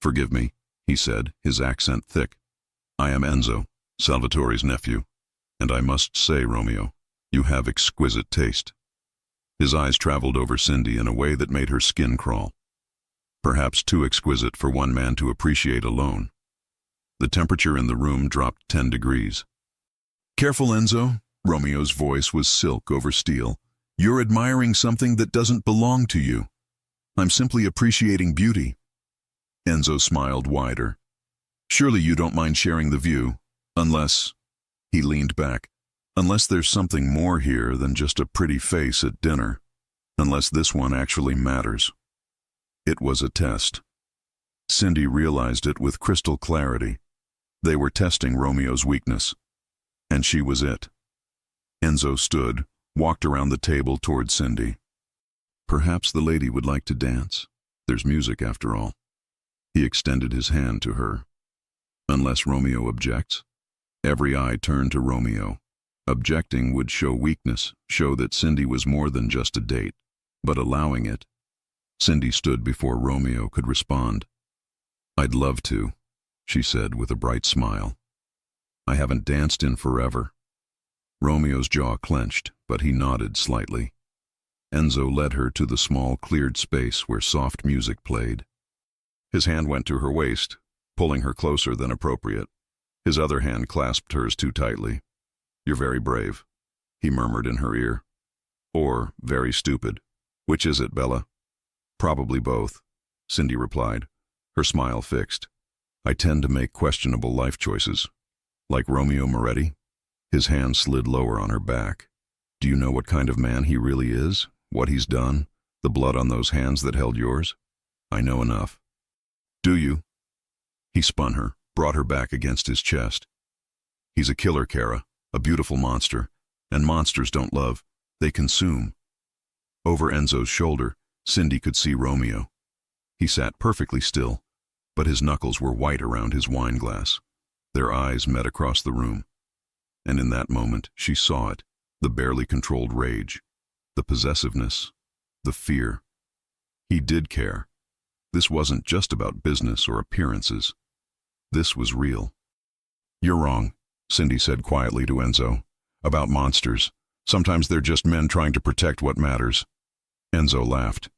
"Forgive me," he said, his accent thick. "I am Enzo, Salvatore's nephew, and I must say, Romeo, you have exquisite taste." His eyes traveled over Cindy in a way that made her skin crawl. Perhaps too exquisite for one man to appreciate alone. The temperature in the room dropped 10 degrees. "Careful, Enzo." Romeo's voice was silk over steel. "You're admiring something that doesn't belong to you. I'm simply appreciating beauty." Enzo smiled wider. "Surely you don't mind sharing the view, unless—" He leaned back. "Unless there's something more here than just a pretty face at dinner. Unless this one actually matters." It was a test. Cindy realized it with crystal clarity. They were testing Romeo's weakness. And she was it. Enzo stood, walked around the table toward Cindy. "Perhaps the lady would like to dance. There's music after all." He extended his hand to her. "Unless Romeo objects." Every eye turned to Romeo. Objecting would show weakness, show that Cindy was more than just a date. But allowing it. Cindy stood before Romeo could respond. "I'd love to," she said with a bright smile. "I haven't danced in forever." Romeo's jaw clenched, but he nodded slightly. Enzo led her to the small cleared space where soft music played. His hand went to her waist, pulling her closer than appropriate. His other hand clasped hers too tightly. "You're very brave," he murmured in her ear. "Or very stupid. Which is it, Bella?" "Probably both," Cindy replied, her smile fixed. "I tend to make questionable life choices. Like Romeo Moretti?" His hand slid lower on her back. "Do you know what kind of man he really is? What he's done? The blood on those hands that held yours?" "I know enough." "Do you?" He spun her, brought her back against his chest. "He's a killer, Kara, a beautiful monster. And monsters don't love, they consume." Over Enzo's shoulder, Cindy could see Romeo. He sat perfectly still, but his knuckles were white around his wine glass. Their eyes met across the room. And in that moment, she saw it, the barely controlled rage, the possessiveness, the fear. He did care. This wasn't just about business or appearances. This was real. "You're wrong," Cindy said quietly to Enzo. "About monsters. Sometimes they're just men trying to protect what matters." Enzo laughed.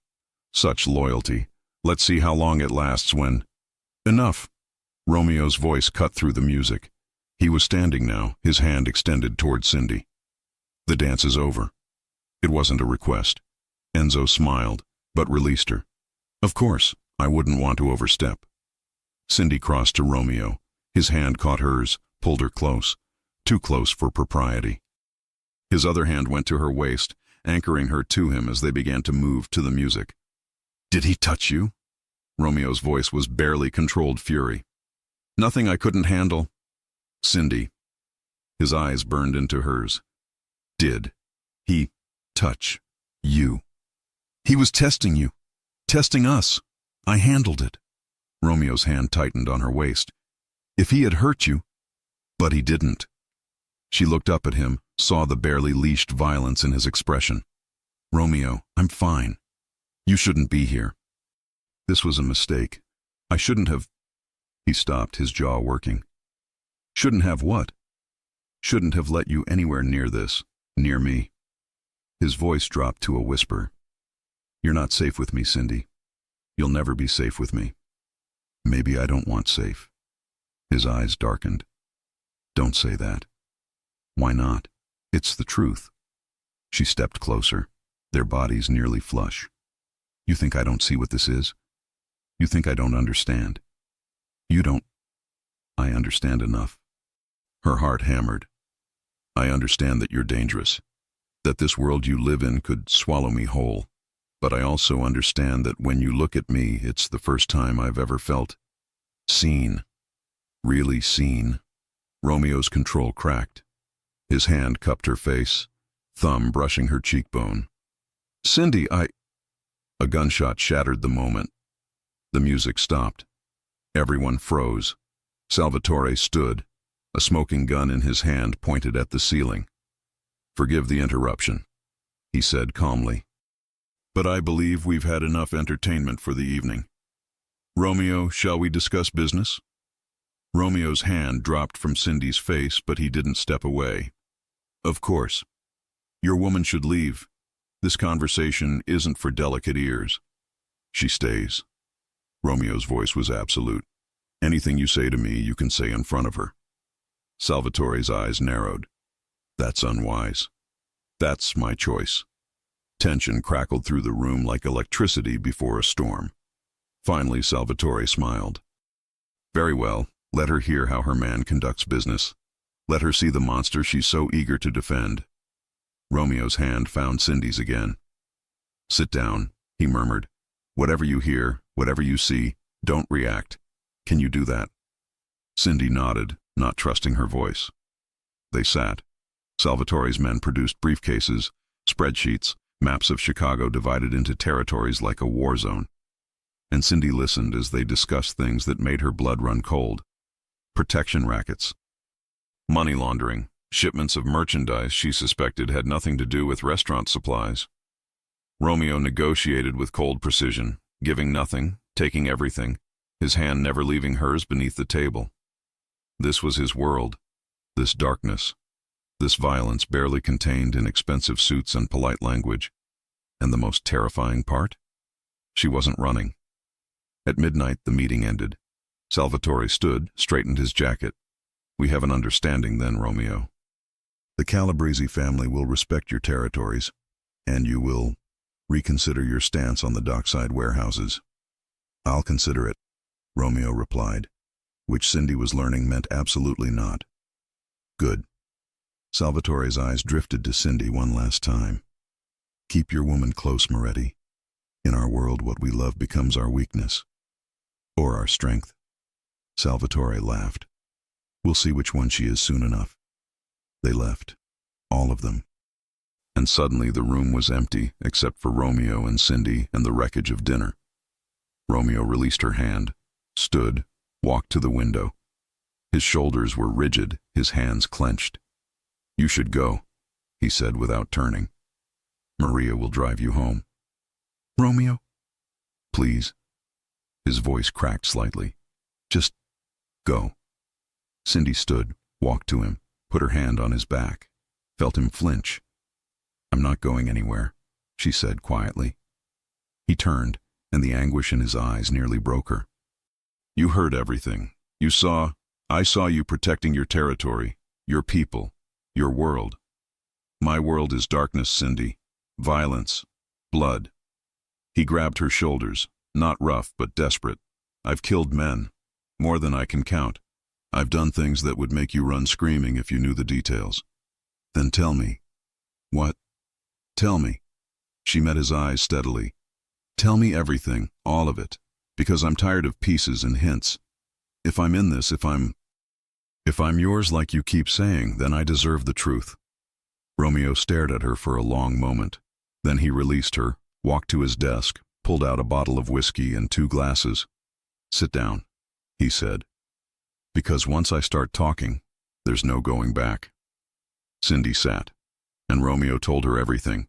"Such loyalty. Let's see how long it lasts when—" "Enough." Romeo's voice cut through the music. He was standing now, his hand extended toward Cindy. "The dance is over." It wasn't a request. Enzo smiled, but released her. "Of course, I wouldn't want to overstep." Cindy crossed to Romeo. His hand caught hers, pulled her close. Too close for propriety. His other hand went to her waist, anchoring her to him as they began to move to the music. "Did he touch you?" Romeo's voice was barely controlled fury. "Nothing I couldn't handle." "Cindy." His eyes burned into hers. "Did he touch you?" "He was testing you. Testing us. I handled it." Romeo's hand tightened on her waist. "If he had hurt you—" "But he didn't." She looked up at him, saw the barely leashed violence in his expression. "Romeo, I'm fine. You shouldn't be here. This was a mistake. I shouldn't have—" He stopped, his jaw working. "Shouldn't have what?" "Shouldn't have let you anywhere near this, near me." His voice dropped to a whisper. "You're not safe with me, Cindy. You'll never be safe with me. Maybe I don't want safe." His eyes darkened. "Don't say that." "Why not? It's the truth." She stepped closer, their bodies nearly flush. "You think I don't see what this is? You think I don't understand? You don't—" "I understand enough." Her heart hammered. "I understand that you're dangerous, that this world you live in could swallow me whole. But I also understand that when you look at me, it's the first time I've ever felt seen. Really seen." Romeo's control cracked. His hand cupped her face, thumb brushing her cheekbone. "Cindy, I—" A gunshot shattered the moment. The music stopped. Everyone froze. Salvatore stood, a smoking gun in his hand pointed at the ceiling. "Forgive the interruption," he said calmly. But I believe we've had enough entertainment for the evening. Romeo, shall we discuss business? Romeo's hand dropped from Cindy's face, but he didn't step away. Of course. Your woman should leave. This conversation isn't for delicate ears. She stays. Romeo's voice was absolute. Anything you say to me, you can say in front of her. Salvatore's eyes narrowed. That's unwise. That's my choice. Tension crackled through the room like electricity before a storm. Finally, Salvatore smiled. Very well, let her hear how her man conducts business. Let her see the monster she's so eager to defend. Romeo's hand found Cindy's again. Sit down, he murmured. Whatever you hear, whatever you see, don't react. Can you do that? Cindy nodded, not trusting her voice. They sat. Salvatore's men produced briefcases, spreadsheets, maps of Chicago divided into territories like a war zone. And Cindy listened as they discussed things that made her blood run cold. Protection rackets. Money laundering. Shipments of merchandise she suspected had nothing to do with restaurant supplies. Romeo negotiated with cold precision, giving nothing, taking everything, his hand never leaving hers beneath the table. This was his world, this darkness, this violence barely contained in expensive suits and polite language. And the most terrifying part? She wasn't running. At midnight, the meeting ended. Salvatore stood, straightened his jacket. We have an understanding then, Romeo. The Calabrese family will respect your territories, and you will reconsider your stance on the dockside warehouses. I'll consider it, Romeo replied, which Cindy was learning meant absolutely not. Good. Salvatore's eyes drifted to Cindy one last time. Keep your woman close, Moretti. In our world, what we love becomes our weakness. Or our strength. Salvatore laughed. We'll see which one she is soon enough. They left. All of them. And suddenly the room was empty, except for Romeo and Cindy and the wreckage of dinner. Romeo released her hand, stood, walked to the window. His shoulders were rigid, his hands clenched. You should go, he said without turning. Maria will drive you home. Romeo? Please. His voice cracked slightly. Just go. Cindy stood, walked to him, put her hand on his back, felt him flinch. I'm not going anywhere, she said quietly. He turned, and the anguish in his eyes nearly broke her. You heard everything. I saw you protecting your territory, your people, your world. My world is darkness, Cindy. Violence. Blood. He grabbed her shoulders, not rough but desperate. I've killed men, more than I can count. I've done things that would make you run screaming if you knew the details. Then tell me. What? Tell me. She met his eyes steadily. Tell me everything, all of it, because I'm tired of pieces and hints. If I'm in this, if I'm yours like you keep saying, then I deserve the truth. Romeo stared at her for a long moment. Then he released her, walked to his desk, pulled out a bottle of whiskey and 2 glasses. Sit down, he said. Because once I start talking, there's no going back. Cindy sat, and Romeo told her everything.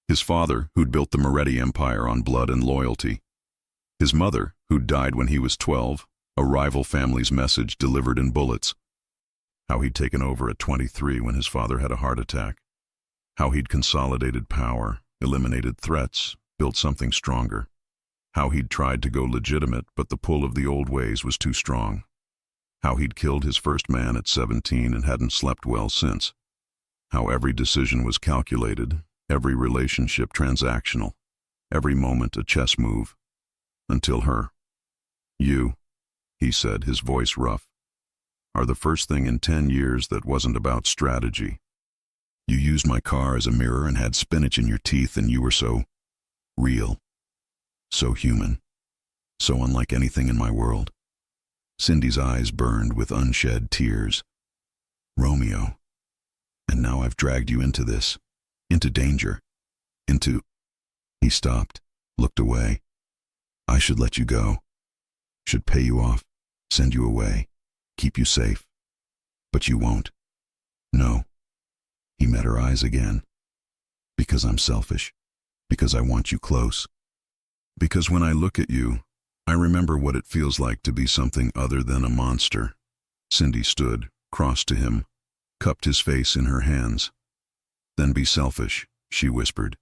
His father, who'd built the Moretti Empire on blood and loyalty. His mother, who'd died when he was 12, a rival family's message delivered in bullets. How he'd taken over at 23 when his father had a heart attack. How he'd consolidated power, eliminated threats, built something stronger. How he'd tried to go legitimate, but the pull of the old ways was too strong. How he'd killed his first man at 17 and hadn't slept well since. How every decision was calculated, every relationship transactional, every moment a chess move. Until her. You, he said, his voice rough, are the first thing in 10 years that wasn't about strategy. You used my car as a mirror and had spinach in your teeth, and you were so real, so human, so unlike anything in my world. Cindy's eyes burned with unshed tears. Romeo. And now I've dragged you into this, into danger, into... He stopped, looked away. I should let you go, should pay you off, send you away, keep you safe. But you won't. No. He met her eyes again. Because I'm selfish. Because I want you close. Because when I look at you, I remember what it feels like to be something other than a monster. Cindy stood, crossed to him, cupped his face in her hands. Then be selfish, she whispered.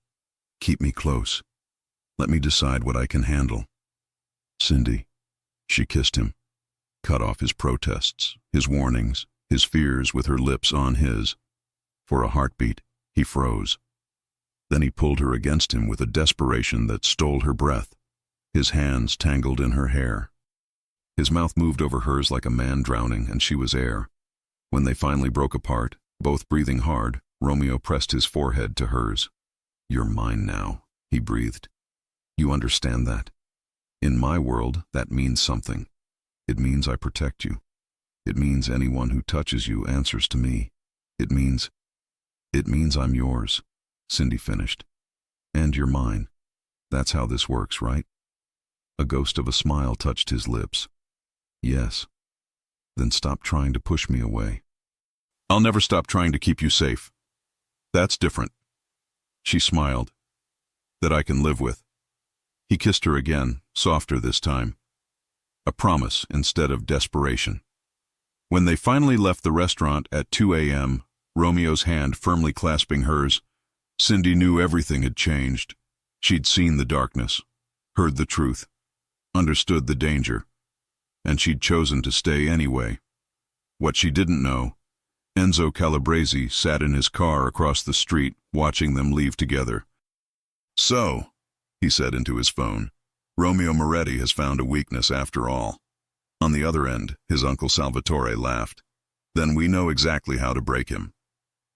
Keep me close. Let me decide what I can handle. Cindy. She kissed him, cut off his protests, his warnings, his fears with her lips on his. For a heartbeat, he froze. Then he pulled her against him with a desperation that stole her breath. His hands tangled in her hair. His mouth moved over hers like a man drowning, and she was air. When they finally broke apart, both breathing hard, Romeo pressed his forehead to hers. You're mine now, he breathed. You understand that? In my world, that means something. It means I protect you. It means anyone who touches you answers to me. It means I'm yours, Cindy finished. And you're mine. That's how this works, right? A ghost of a smile touched his lips. Yes. Then stop trying to push me away. I'll never stop trying to keep you safe. That's different. She smiled. That I can live with. He kissed her again, softer this time. A promise instead of desperation. When they finally left the restaurant at 2 a.m., Romeo's hand firmly clasping hers, Cindy knew everything had changed. She'd seen the darkness, heard the truth, understood the danger, and she'd chosen to stay anyway. What she didn't know, Enzo Calabrese sat in his car across the street, watching them leave together. So, he said into his phone, Romeo Moretti has found a weakness after all. On the other end, his uncle Salvatore laughed. Then we know exactly how to break him.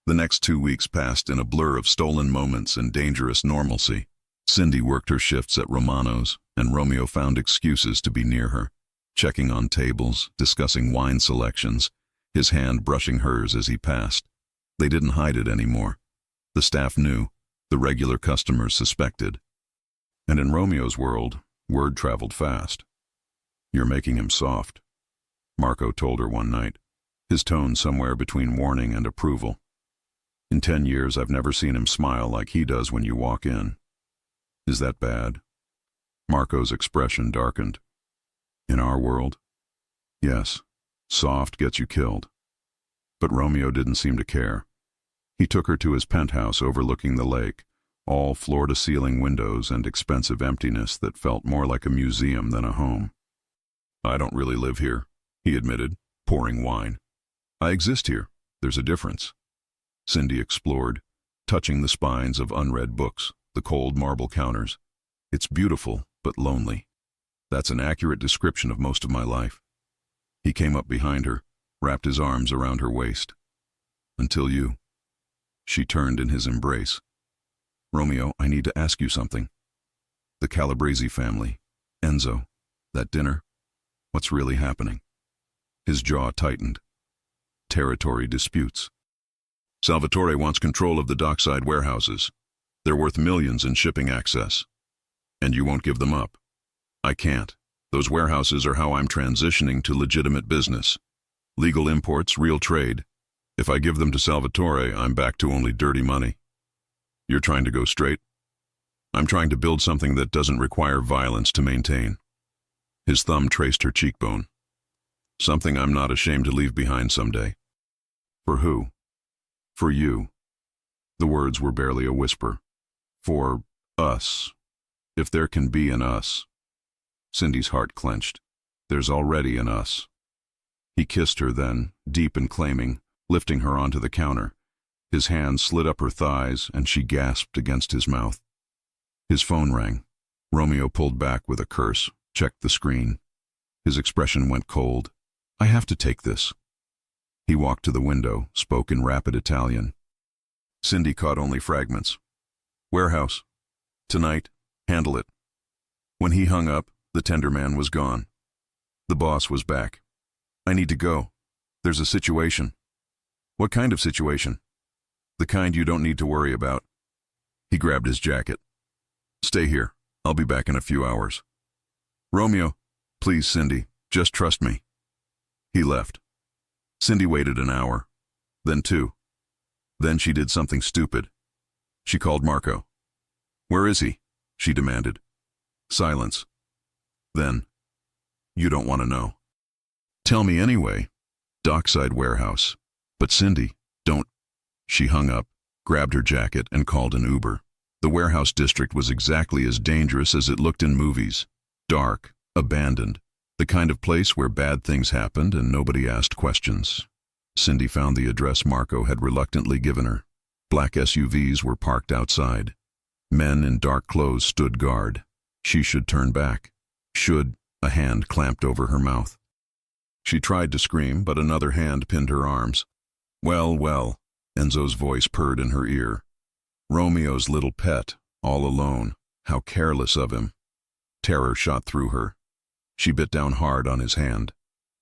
The next 2 weeks passed in a blur of stolen moments and dangerous normalcy. Cindy worked her shifts at Romano's, and Romeo found excuses to be near her, checking on tables, discussing wine selections, his hand brushing hers as he passed. They didn't hide it anymore. The staff knew, the regular customers suspected. And in Romeo's world, word traveled fast. You're making him soft, Marco told her one night, his tone somewhere between warning and approval. In 10 years, I've never seen him smile like he does when you walk in. Is that bad? Marco's expression darkened. In our world? Yes, soft gets you killed. But Romeo didn't seem to care. He took her to his penthouse overlooking the lake, all floor-to-ceiling windows and expensive emptiness that felt more like a museum than a home. I don't really live here, he admitted, pouring wine. I exist here. There's a difference. Cindy explored, touching the spines of unread books, the cold marble counters. It's beautiful, but lonely. That's an accurate description of most of my life. He came up behind her, wrapped his arms around her waist. Until you. She turned in his embrace. Romeo, I need to ask you something. The Calabrese family, Enzo, that dinner, what's really happening? His jaw tightened. Territory disputes. Salvatore wants control of the dockside warehouses. They're worth millions in shipping access. And you won't give them up. I can't. Those warehouses are how I'm transitioning to legitimate business. Legal imports, real trade. If I give them to Salvatore, I'm back to only dirty money. You're trying to go straight? I'm trying to build something that doesn't require violence to maintain. His thumb traced her cheekbone. Something I'm not ashamed to leave behind someday. For who? For you. The words were barely a whisper. For us. If there can be an us. Cindy's heart clenched. There's already an us. He kissed her then, deep and claiming, lifting her onto the counter. His hand slid up her thighs, and she gasped against his mouth. His phone rang. Romeo pulled back with a curse, checked the screen. His expression went cold. I have to take this. He walked to the window, spoke in rapid Italian. Cindy caught only fragments. Warehouse. Tonight. Handle it. When he hung up, the tender man was gone. The boss was back. I need to go. There's a situation. What kind of situation? The kind you don't need to worry about. He grabbed his jacket. Stay here. I'll be back in a few hours. Romeo, please, Cindy, just trust me. He left. Cindy waited an hour, then 2. Then she did something stupid. She called Marco. Where is he? She demanded. Silence. Then, you don't want to know. Tell me anyway. Dockside warehouse. But Cindy, don't. She hung up, grabbed her jacket, and called an Uber. The warehouse district was exactly as dangerous as it looked in movies. Dark, abandoned, the kind of place where bad things happened and nobody asked questions. Cindy found the address Marco had reluctantly given her. Black SUVs were parked outside. Men in dark clothes stood guard. She should turn back. Should. A hand clamped over her mouth. She tried to scream, but another hand pinned her arms. Well, well, Enzo's voice purred in her ear. Romeo's little pet, all alone. How careless of him. Terror shot through her. She bit down hard on his hand.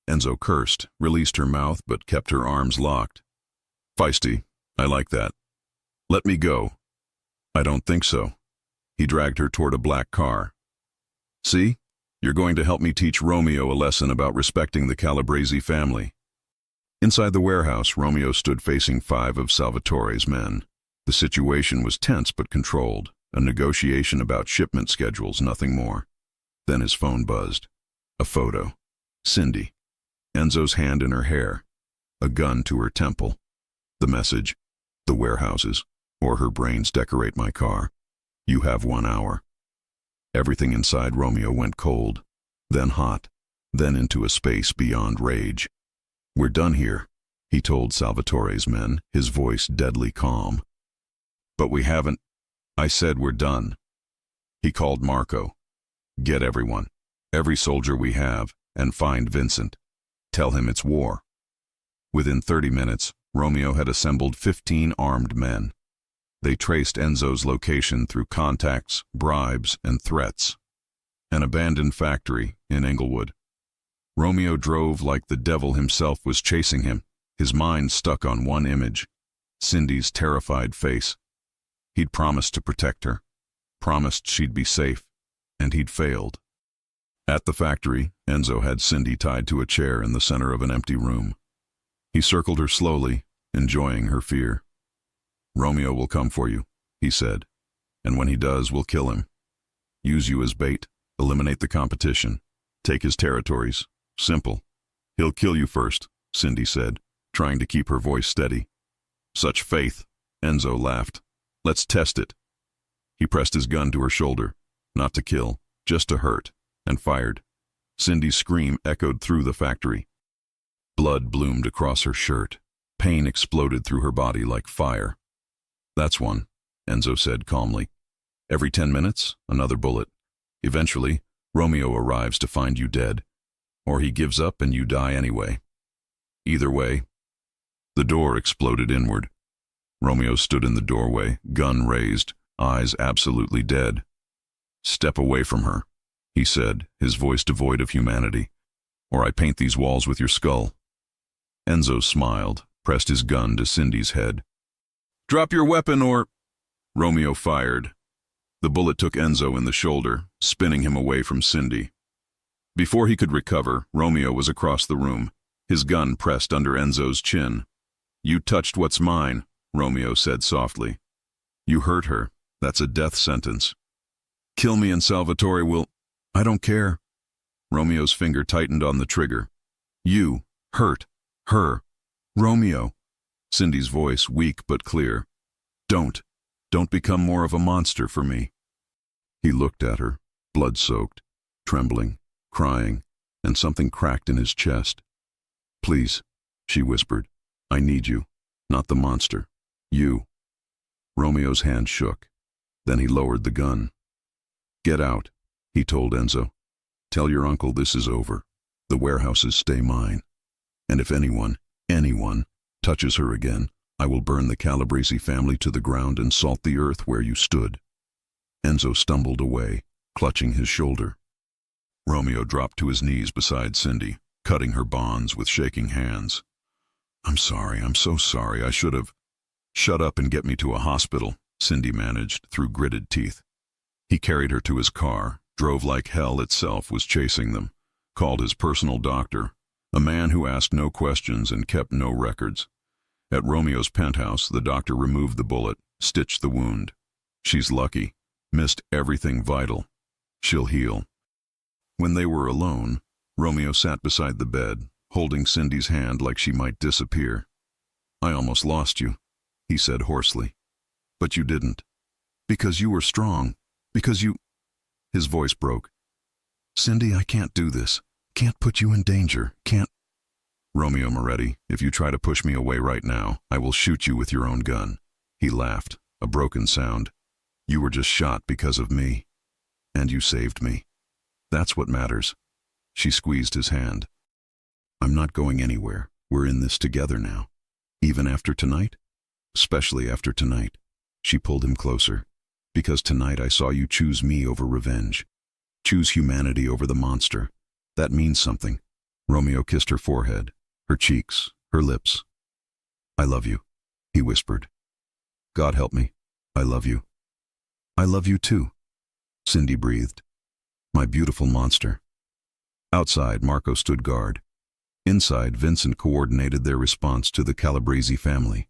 Enzo cursed, released her mouth, but kept her arms locked. Feisty, I like that. Let me go. I don't think so. He dragged her toward a black car. See? You're going to help me teach Romeo a lesson about respecting the Calabrese family. Inside the warehouse, Romeo stood facing 5 of Salvatore's men. The situation was tense but controlled, a negotiation about shipment schedules, nothing more. Then his phone buzzed. A photo. Cindy. Enzo's hand in her hair. A gun to her temple. The message. The warehouses, or her brains decorate my car. You have 1 hour. Everything inside Romeo went cold, then hot, then into a space beyond rage. We're done here, he told Salvatore's men, his voice deadly calm. But we haven't. I said we're done. He called Marco. Get everyone, every soldier we have, and find Vincent. Tell him it's war. Within 30 minutes, Romeo had assembled 15 armed men. They traced Enzo's location through contacts, bribes, and threats. An abandoned factory in Englewood. Romeo drove like the devil himself was chasing him, his mind stuck on one image, Cindy's terrified face. He'd promised to protect her, promised she'd be safe, and he'd failed. At the factory, Enzo had Cindy tied to a chair in the center of an empty room. He circled her slowly, enjoying her fear. Romeo will come for you, he said, and when he does, we'll kill him. Use you as bait, eliminate the competition, take his territories. Simple. He'll kill you first, Cindy said, trying to keep her voice steady. Such faith, Enzo laughed. Let's test it. He pressed his gun to her shoulder, not to kill, just to hurt, and fired. Cindy's scream echoed through the factory. Blood bloomed across her shirt. Pain exploded through her body like fire. That's one, Enzo said calmly. Every 10 minutes, another bullet. Eventually, Romeo arrives to find you dead. Or he gives up and you die anyway. Either way. The door exploded inward. Romeo stood in the doorway, gun raised, eyes absolutely dead. Step away from her, he said, his voice devoid of humanity, or I paint these walls with your skull. Enzo smiled, pressed his gun to Cindy's head. Drop your weapon or... Romeo fired. The bullet took Enzo in the shoulder, spinning him away from Cindy. Before he could recover, Romeo was across the room, his gun pressed under Enzo's chin. You touched what's mine, Romeo said softly. You hurt her. That's a death sentence. Kill me and Salvatore will... I don't care. Romeo's finger tightened on the trigger. You hurt her. Romeo. Cindy's voice weak but clear. Don't become more of a monster for me. He looked at her, blood-soaked, trembling, crying, and something cracked in his chest. Please, she whispered. I need you, not the monster. You. Romeo's hand shook. Then he lowered the gun. Get out, he told Enzo. Tell your uncle this is over. The warehouses stay mine. And if anyone touches her again, I will burn the Calabrese family to the ground and salt the earth where you stood. Enzo stumbled away, clutching his shoulder. Romeo dropped to his knees beside Cindy, cutting her bonds with shaking hands. I'm sorry, I'm so sorry, I should have... Shut up and get me to a hospital, Cindy managed through gritted teeth. He carried her to his car, drove like hell itself was chasing them, called his personal doctor, a man who asked no questions and kept no records. At Romeo's penthouse, the doctor removed the bullet, stitched the wound. She's lucky, Missed everything vital. She'll heal. When they were alone, Romeo sat beside the bed, holding Cindy's hand like she might disappear. I almost lost you, he said hoarsely. But you didn't. Because you were strong. Because you... His voice broke. Cindy, I can't do this. Can't put you in danger. Can't... Romeo Moretti, if you try to push me away right now, I will shoot you with your own gun. He laughed, a broken sound. You were just shot because of me. And you saved me. That's what matters. She squeezed his hand. I'm not going anywhere. We're in this together now. Even after tonight? Especially after tonight. She pulled him closer. Because tonight I saw you choose me over revenge. Choose humanity over the monster. That means something. Romeo kissed her forehead, her cheeks, her lips. I love you, he whispered. God help me. I love you. I love you too, Cindy breathed. My beautiful monster. Outside, Marco stood guard. Inside, Vincent coordinated their response to the Calabrese family.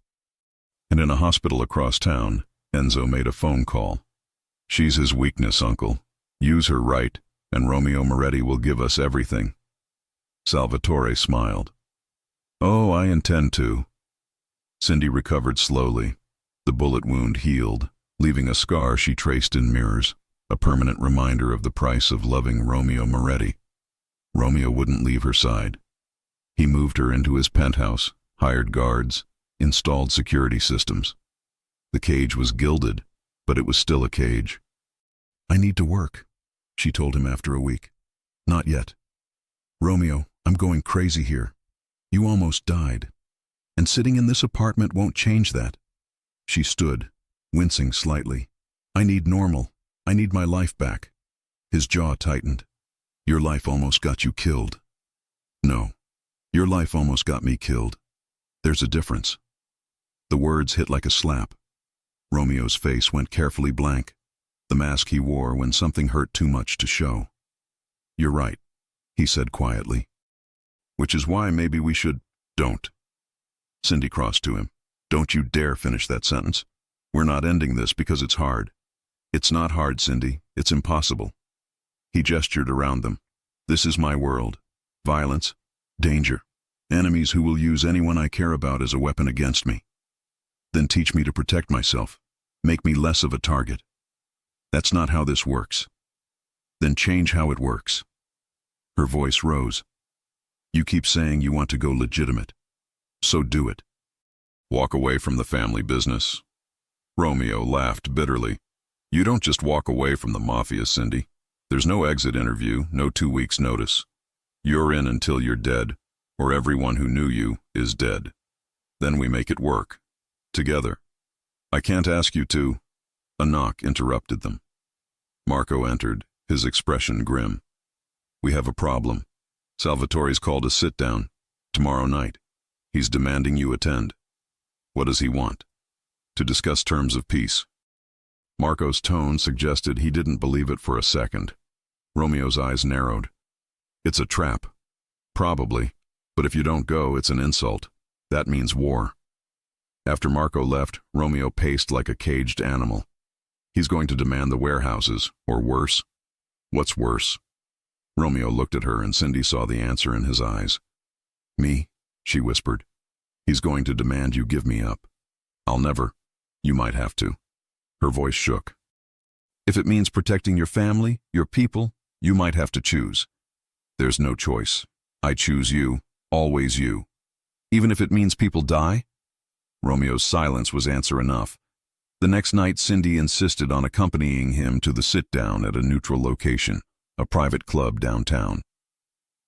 And in a hospital across town, Enzo made a phone call. She's his weakness, Uncle. Use her right, and Romeo Moretti will give us everything. Salvatore smiled. Oh, I intend to. Cindy recovered slowly. The bullet wound healed, leaving a scar she traced in mirrors, a permanent reminder of the price of loving Romeo Moretti. Romeo wouldn't leave her side. He moved her into his penthouse, hired guards, installed security systems. The cage was gilded, but it was still a cage. I need to work, she told him after a week. Not yet. Romeo, I'm going crazy here. You almost died. And sitting in this apartment won't change that. She stood, wincing slightly. I need normal. I need my life back. His jaw tightened. Your life almost got you killed. No. Your life almost got me killed. There's a difference. The words hit like a slap. Romeo's face went carefully blank, the mask he wore when something hurt too much to show. You're right, he said quietly. Which is why maybe we should... Don't. Cindy crossed to him. Don't you dare finish that sentence. We're not ending this because it's hard. It's not hard, Cindy. It's impossible. He gestured around them. This is my world. Violence, danger, enemies who will use anyone I care about as a weapon against me. Then teach me to protect myself. Make me less of a target. That's not how this works. Then change how it works. Her voice rose. You keep saying you want to go legitimate. So do it. Walk away from the family business. Romeo laughed bitterly. You don't just walk away from the Mafia, Cindy. There's no exit interview, no 2 weeks' notice. You're in until you're dead, or everyone who knew you is dead. Then we make it work. Together. I can't ask you to... A knock interrupted them. Marco entered, his expression grim. We have a problem. Salvatore's called a sit-down. Tomorrow night. He's demanding you attend. What does he want? To discuss terms of peace. Marco's tone suggested he didn't believe it for a second. Romeo's eyes narrowed. It's a trap. Probably. But if you don't go, it's an insult. That means war. After Marco left, Romeo paced like a caged animal. He's going to demand the warehouses, or worse. What's worse? Romeo looked at her and Cindy saw the answer in his eyes. Me, she whispered. He's going to demand you give me up. I'll never. You might have to. Her voice shook. If it means protecting your family, your people, you might have to choose. There's no choice. I choose you, always you. Even if it means people die? Romeo's silence was answer enough. The next night, Cindy insisted on accompanying him to the sit-down at a neutral location, a private club downtown.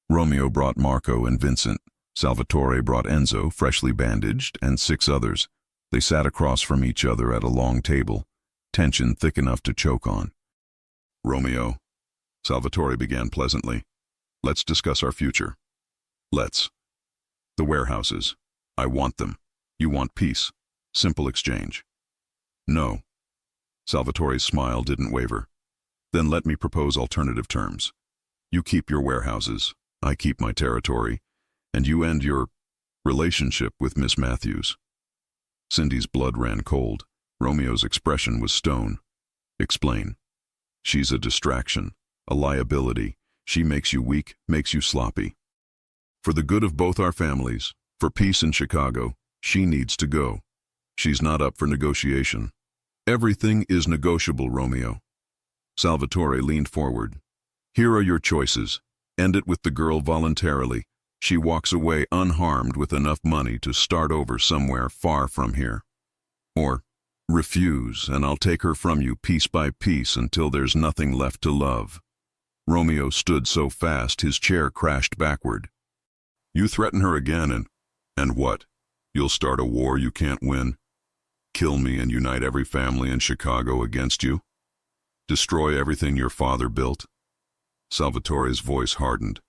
Romeo brought Marco and Vincent. Salvatore brought Enzo, freshly bandaged, and 6 others. They sat across from each other at a long table, tension thick enough to choke on. Romeo, Salvatore began pleasantly. Let's discuss our future. Let's. The warehouses. I want them. You want peace. Simple exchange. No. Salvatore's smile didn't waver. Then let me propose alternative terms. You keep your warehouses. I keep my territory. And you end your relationship with Miss Matthews. Cindy's blood ran cold. Romeo's expression was stone. Explain. She's a distraction, a liability. She makes you weak, makes you sloppy. For the good of both our families, for peace in Chicago, she needs to go. She's not up for negotiation. Everything is negotiable, Romeo. Salvatore leaned forward. Here are your choices. End it with the girl voluntarily. She walks away unharmed with enough money to start over somewhere far from here. Or, refuse, and I'll take her from you piece by piece until there's nothing left to love. Romeo stood so fast his chair crashed backward. You threaten her again and what? You'll start a war you can't win? Kill me and unite every family in Chicago against you? Destroy everything your father built? Salvatore's voice hardened.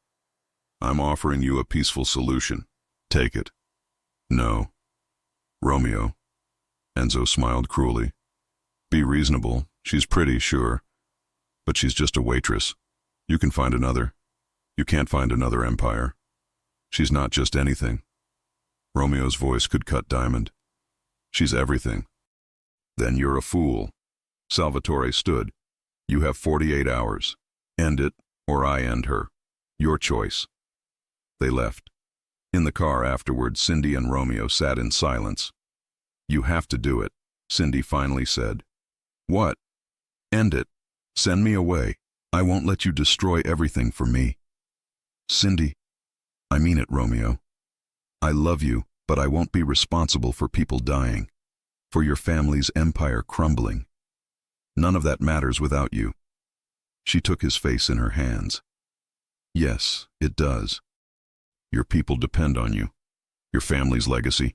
I'm offering you a peaceful solution. Take it. No. Romeo. Enzo smiled cruelly. Be reasonable. She's pretty, sure. But she's just a waitress. You can find another. You can't find another empire. She's not just anything. Romeo's voice could cut diamond. She's everything. Then you're a fool. Salvatore stood. You have 48 hours. End it, or I end her. Your choice. They left. In the car afterward, Cindy and Romeo sat in silence. You have to do it, Cindy finally said. What? End it. Send me away. I won't let you destroy everything for me. Cindy. I mean it, Romeo. I love you, but I won't be responsible for people dying, for your family's empire crumbling. None of that matters without you. She took his face in her hands. Yes, it does. Your people depend on you. Your family's legacy.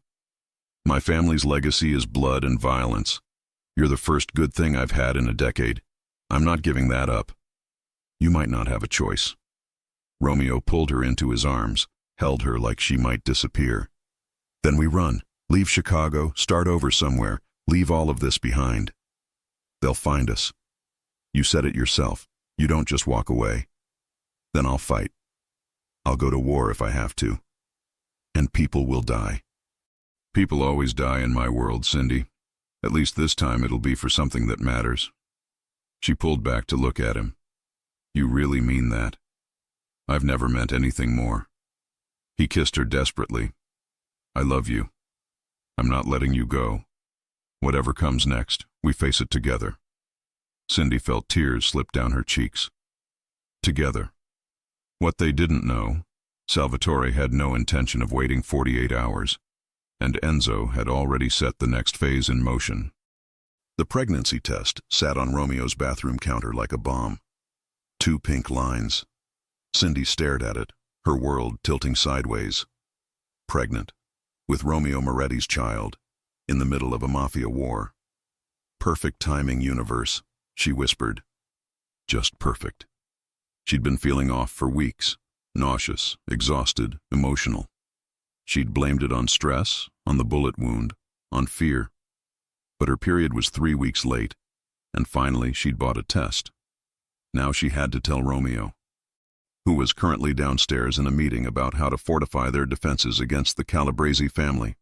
My family's legacy is blood and violence. You're the first good thing I've had in a decade. I'm not giving that up. You might not have a choice. Romeo pulled her into his arms, held her like she might disappear. Then we run, leave Chicago, start over somewhere, leave all of this behind. They'll find us. You said it yourself. You don't just walk away. Then I'll fight. I'll go to war if I have to. And people will die. People always die in my world, Cindy. At least this time it'll be for something that matters. She pulled back to look at him. You really mean that? I've never meant anything more. He kissed her desperately. I love you. I'm not letting you go. Whatever comes next, we face it together. Cindy felt tears slip down her cheeks. Together. What they didn't know, Salvatore had no intention of waiting 48 hours, and Enzo had already set the next phase in motion. The pregnancy test sat on Romeo's bathroom counter like a bomb. 2 pink lines. Cindy stared at it, her world tilting sideways. Pregnant, with Romeo Moretti's child, in the middle of a Mafia war. Perfect timing, universe, she whispered. Just perfect. She'd been feeling off for weeks, nauseous, exhausted, emotional. She'd blamed it on stress, on the bullet wound, on fear. But her period was 3 weeks late, and finally she'd bought a test. Now she had to tell Romeo, who was currently downstairs in a meeting about how to fortify their defenses against the Calabrese family.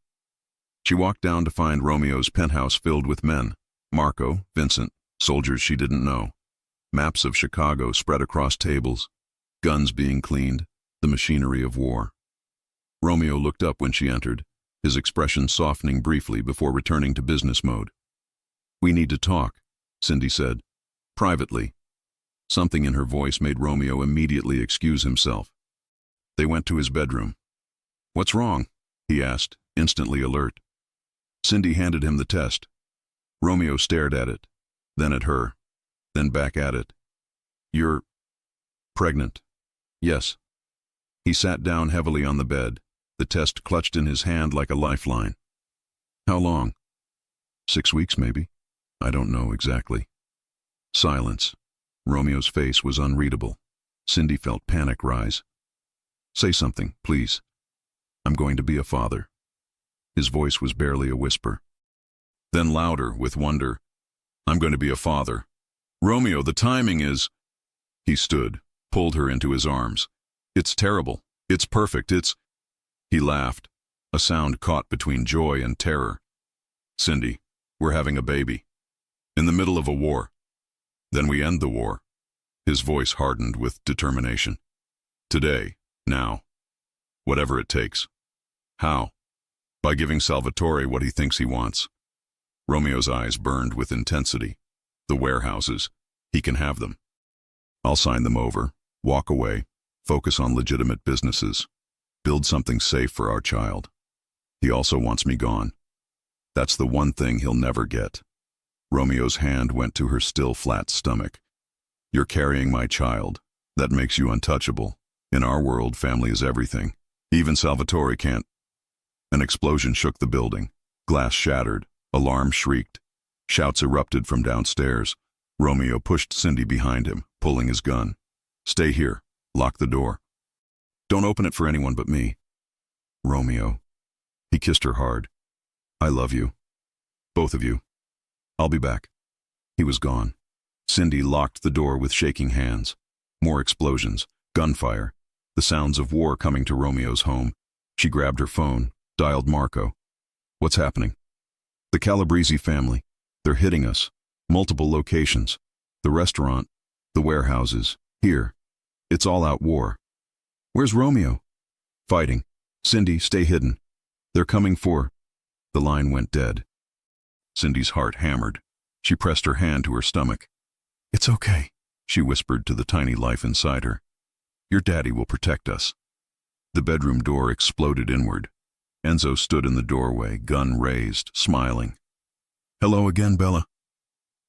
She walked down to find Romeo's penthouse filled with men, Marco, Vincent, soldiers she didn't know. Maps of Chicago spread across tables, guns being cleaned, the machinery of war. Romeo looked up when she entered, his expression softening briefly before returning to business mode. We need to talk, Cindy said, privately. Something in her voice made Romeo immediately excuse himself. They went to his bedroom. What's wrong? He asked, instantly alert. Cindy handed him the test. Romeo stared at it, then at her, then back at it. You're pregnant. Yes. He sat down heavily on the bed, the test clutched in his hand like a lifeline. How long? 6 weeks, maybe. I don't know exactly. Silence. Romeo's face was unreadable. Cindy felt panic rise. Say something, please. I'm going to be a father. His voice was barely a whisper. Then louder, with wonder. I'm going to be a father. Romeo, the timing is... He stood, pulled her into his arms. It's terrible. It's perfect. It's... He laughed, a sound caught between joy and terror. Cindy, we're having a baby. In the middle of a war. Then we end the war. His voice hardened with determination. Today, now. Whatever it takes. How? By giving Salvatore what he thinks he wants. Romeo's eyes burned with intensity. The warehouses. He can have them. I'll sign them over, walk away, focus on legitimate businesses, build something safe for our child. He also wants me gone. That's the one thing he'll never get. Romeo's hand went to her still flat stomach. You're carrying my child. That makes you untouchable. In our world, family is everything. Even Salvatore can't. An explosion shook the building. Glass shattered. Alarm shrieked. Shouts erupted from downstairs. Romeo pushed Cindy behind him, pulling his gun. Stay here. Lock the door. Don't open it for anyone but me. Romeo. He kissed her hard. I love you. Both of you. I'll be back. He was gone. Cindy locked the door with shaking hands. More explosions, gunfire, the sounds of war coming to Romeo's home. She grabbed her phone, dialed Marco. What's happening? The Calabrese family. They're hitting us. Multiple locations. The restaurant, the warehouses, here. It's all out war. Where's Romeo? Fighting. Cindy, stay hidden. They're coming for... The line went dead. Cindy's heart hammered. She pressed her hand to her stomach. It's okay, she whispered to the tiny life inside her. Your daddy will protect us. The bedroom door exploded inward. Enzo stood in the doorway, gun raised, smiling. Hello again, Bella.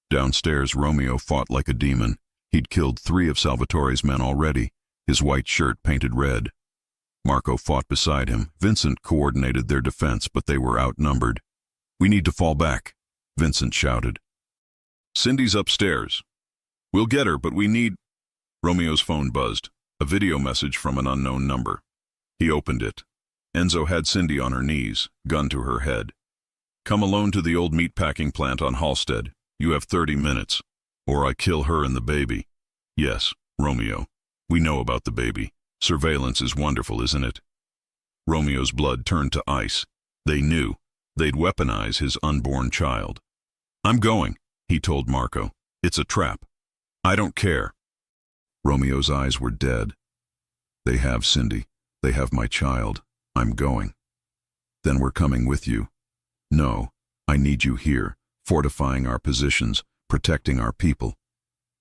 Downstairs, Romeo fought like a demon. He'd killed 3 of Salvatore's men already, his white shirt painted red. Marco fought beside him. Vincent coordinated their defense, but they were outnumbered. We need to fall back, Vincent shouted. Cindy's upstairs. We'll get her, but we need... Romeo's phone buzzed. A video message from an unknown number. He opened it. Enzo had Cindy on her knees, gun to her head. Come alone to the old meatpacking plant on Halstead. You have 30 minutes, or I kill her and the baby. Yes, Romeo. We know about the baby. Surveillance is wonderful, isn't it? Romeo's blood turned to ice. They knew. They'd weaponize his unborn child. I'm going, he told Marco. It's a trap. I don't care. Romeo's eyes were dead. They have Cindy. They have my child. I'm going. Then we're coming with you. No, I need you here, fortifying our positions, protecting our people.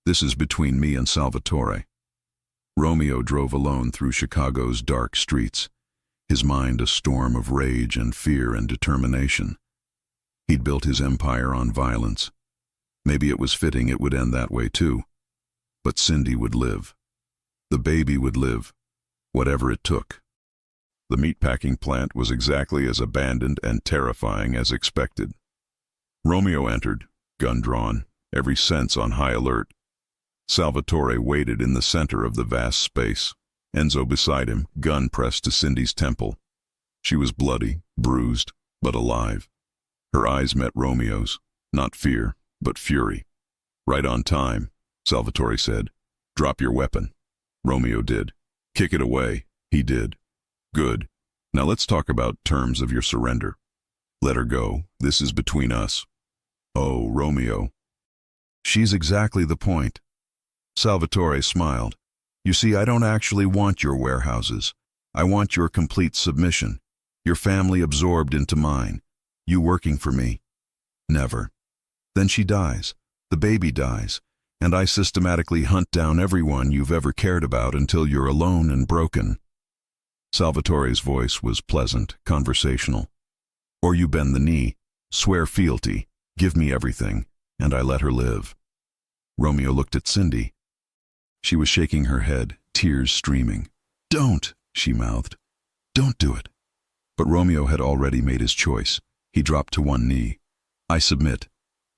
This is between me and Salvatore. Romeo drove alone through Chicago's dark streets, his mind a storm of rage and fear and determination. He'd built his empire on violence. Maybe it was fitting it would end that way too. But Cindy would live. The baby would live, whatever it took. The meatpacking plant was exactly as abandoned and terrifying as expected. Romeo entered, gun drawn, every sense on high alert. Salvatore waited in the center of the vast space. Enzo beside him, gun pressed to Cindy's temple. She was bloody, bruised, but alive. Her eyes met Romeo's, not fear, but fury. Right on time, Salvatore said. Drop your weapon. Romeo did. Kick it away. He did. Good. Now let's talk about terms of your surrender. Let her go. This is between us. Oh, Romeo. She's exactly the point. Salvatore smiled. You see, I don't actually want your warehouses. I want your complete submission. Your family absorbed into mine. You working for me. Never. Then she dies. The baby dies. And I systematically hunt down everyone you've ever cared about until you're alone and broken. Salvatore's voice was pleasant, conversational. Or you bend the knee, swear fealty, give me everything, and I let her live. Romeo looked at Cindy. She was shaking her head, tears streaming. Don't, she mouthed. Don't do it. But Romeo had already made his choice. He dropped to one knee. I submit.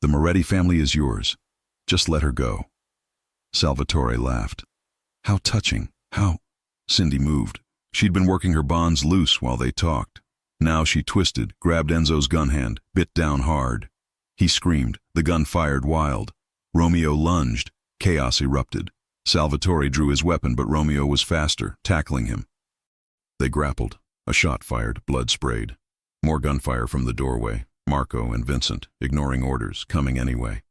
The Moretti family is yours. Just let her go. Salvatore laughed. How touching, how... Cindy moved. She'd been working her bonds loose while they talked. Now she twisted, grabbed Enzo's gun hand, bit down hard. He screamed. The gun fired wild. Romeo lunged. Chaos erupted. Salvatore drew his weapon, but Romeo was faster, tackling him. They grappled. A shot fired, blood sprayed. More gunfire from the doorway. Marco and Vincent, ignoring orders, coming anyway.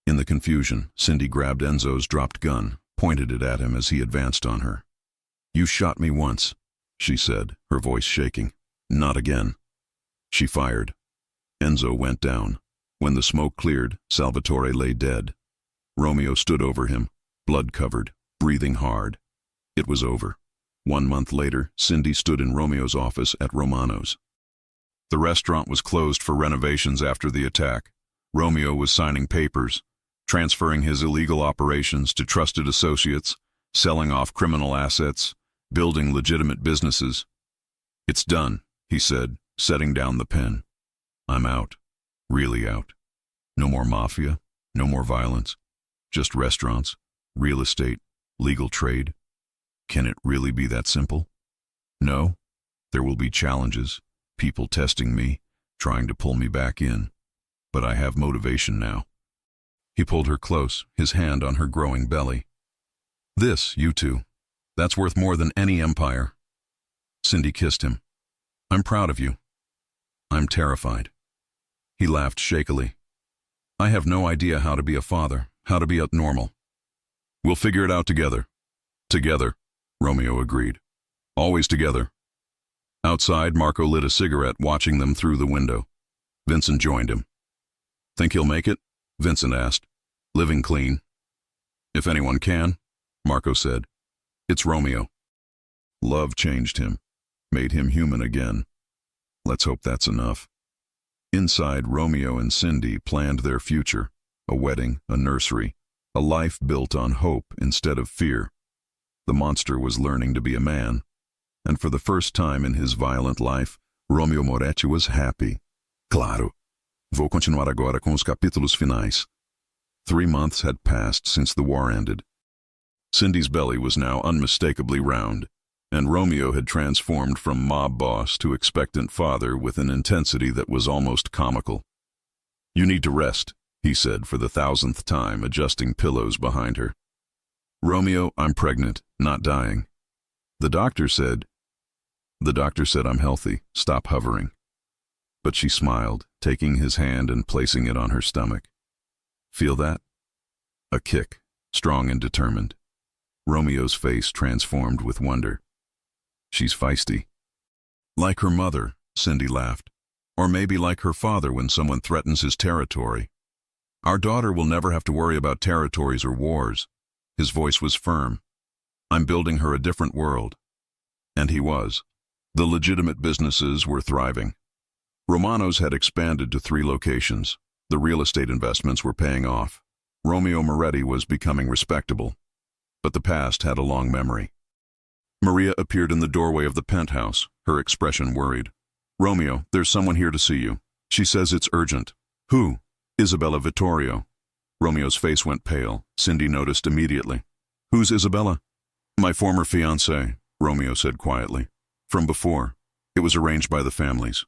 In the confusion, Cindy grabbed Enzo's dropped gun, pointed it at him as he advanced on her. "You shot me once," she said, her voice shaking. "Not again." She fired. Enzo went down. When the smoke cleared, Salvatore lay dead. Romeo stood over him, blood-covered, breathing hard. It was over. 1 month later, Cindy stood in Romeo's office at Romano's. The restaurant was closed for renovations after the attack. Romeo was signing papers, transferring his illegal operations to trusted associates, selling off criminal assets, building legitimate businesses. "It's done," he said, setting down the pen. "I'm out. Really out. No more mafia, no more violence. Just restaurants, real estate, legal trade. Can it really be that simple? No. There will be challenges, people testing me, trying to pull me back in. But I have motivation now." He pulled her close, his hand on her growing belly. "This, you two, that's worth more than any empire." Cindy kissed him. "I'm proud of you." "I'm terrified." He laughed shakily. "I have no idea how to be a father, how to be normal." "We'll figure it out together." "Together," Romeo agreed. "Always together." Outside, Marco lit a cigarette, watching them through the window. Vincent joined him. "Think he'll make it?" Vincent asked. "Living clean." "If anyone can," Marco said. "It's Romeo." Love changed him, made him human again. Let's hope that's enough. Inside, Romeo and Cindy planned their future, a wedding, a nursery, a life built on hope instead of fear. The monster was learning to be a man, and for the first time in his violent life, Romeo Moretti was happy. Claro. Vou continuar agora com os capítulos finais. 3 months had passed since the war ended. Cindy's belly was now unmistakably round, and Romeo had transformed from mob boss to expectant father with an intensity that was almost comical. "You need to rest," he said for the 1,000th time, adjusting pillows behind her. "Romeo, I'm pregnant, not dying." The doctor said I'm healthy, stop hovering." But she smiled, taking his hand and placing it on her stomach. "Feel that?" A kick, strong and determined. Romeo's face transformed with wonder. "She's feisty." "Like her mother," Cindy laughed. "Or maybe like her father when someone threatens his territory. Our daughter will never have to worry about territories or wars." His voice was firm. "I'm building her a different world." And he was. The legitimate businesses were thriving. Romano's had expanded to 3 locations. The real estate investments were paying off. Romeo Moretti was becoming respectable. But the past had a long memory. Maria appeared in the doorway of the penthouse, her expression worried. "Romeo, there's someone here to see you. She says it's urgent." "Who?" "Isabella Vittorio." Romeo's face went pale. Cindy noticed immediately. "Who's Isabella?" "My former fiancée," Romeo said quietly. "From before. It was arranged by the families."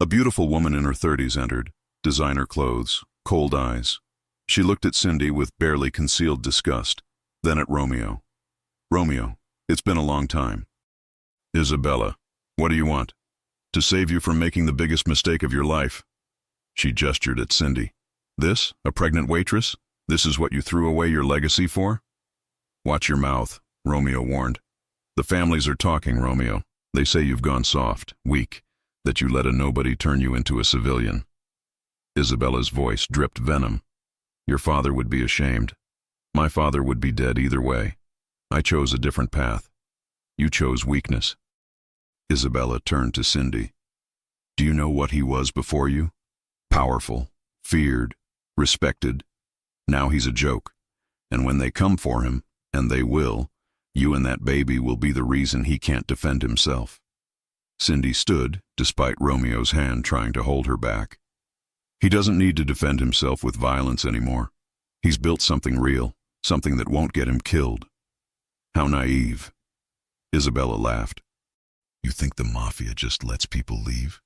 A beautiful woman in her 30s entered, designer clothes, cold eyes. She looked at Cindy with barely concealed disgust, then at Romeo. "Romeo, it's been a long time." "Isabella, what do you want?" "To save you from making the biggest mistake of your life." She gestured at Cindy. "This, a pregnant waitress? This is what you threw away your legacy for?" "Watch your mouth," Romeo warned. "The families are talking, Romeo. They say you've gone soft, weak, that you let a nobody turn you into a civilian." Isabella's voice dripped venom. "Your father would be ashamed. My father would be dead either way. I chose a different path. You chose weakness." Isabella turned to Cindy. "Do you know what he was before you? Powerful, feared, respected. Now he's a joke. And when they come for him, and they will, you and that baby will be the reason he can't defend himself." Cindy stood, despite Romeo's hand trying to hold her back. "He doesn't need to defend himself with violence anymore. He's built something real, something that won't get him killed." "How naive." Isabella laughed. "You think the Mafia just lets people leave?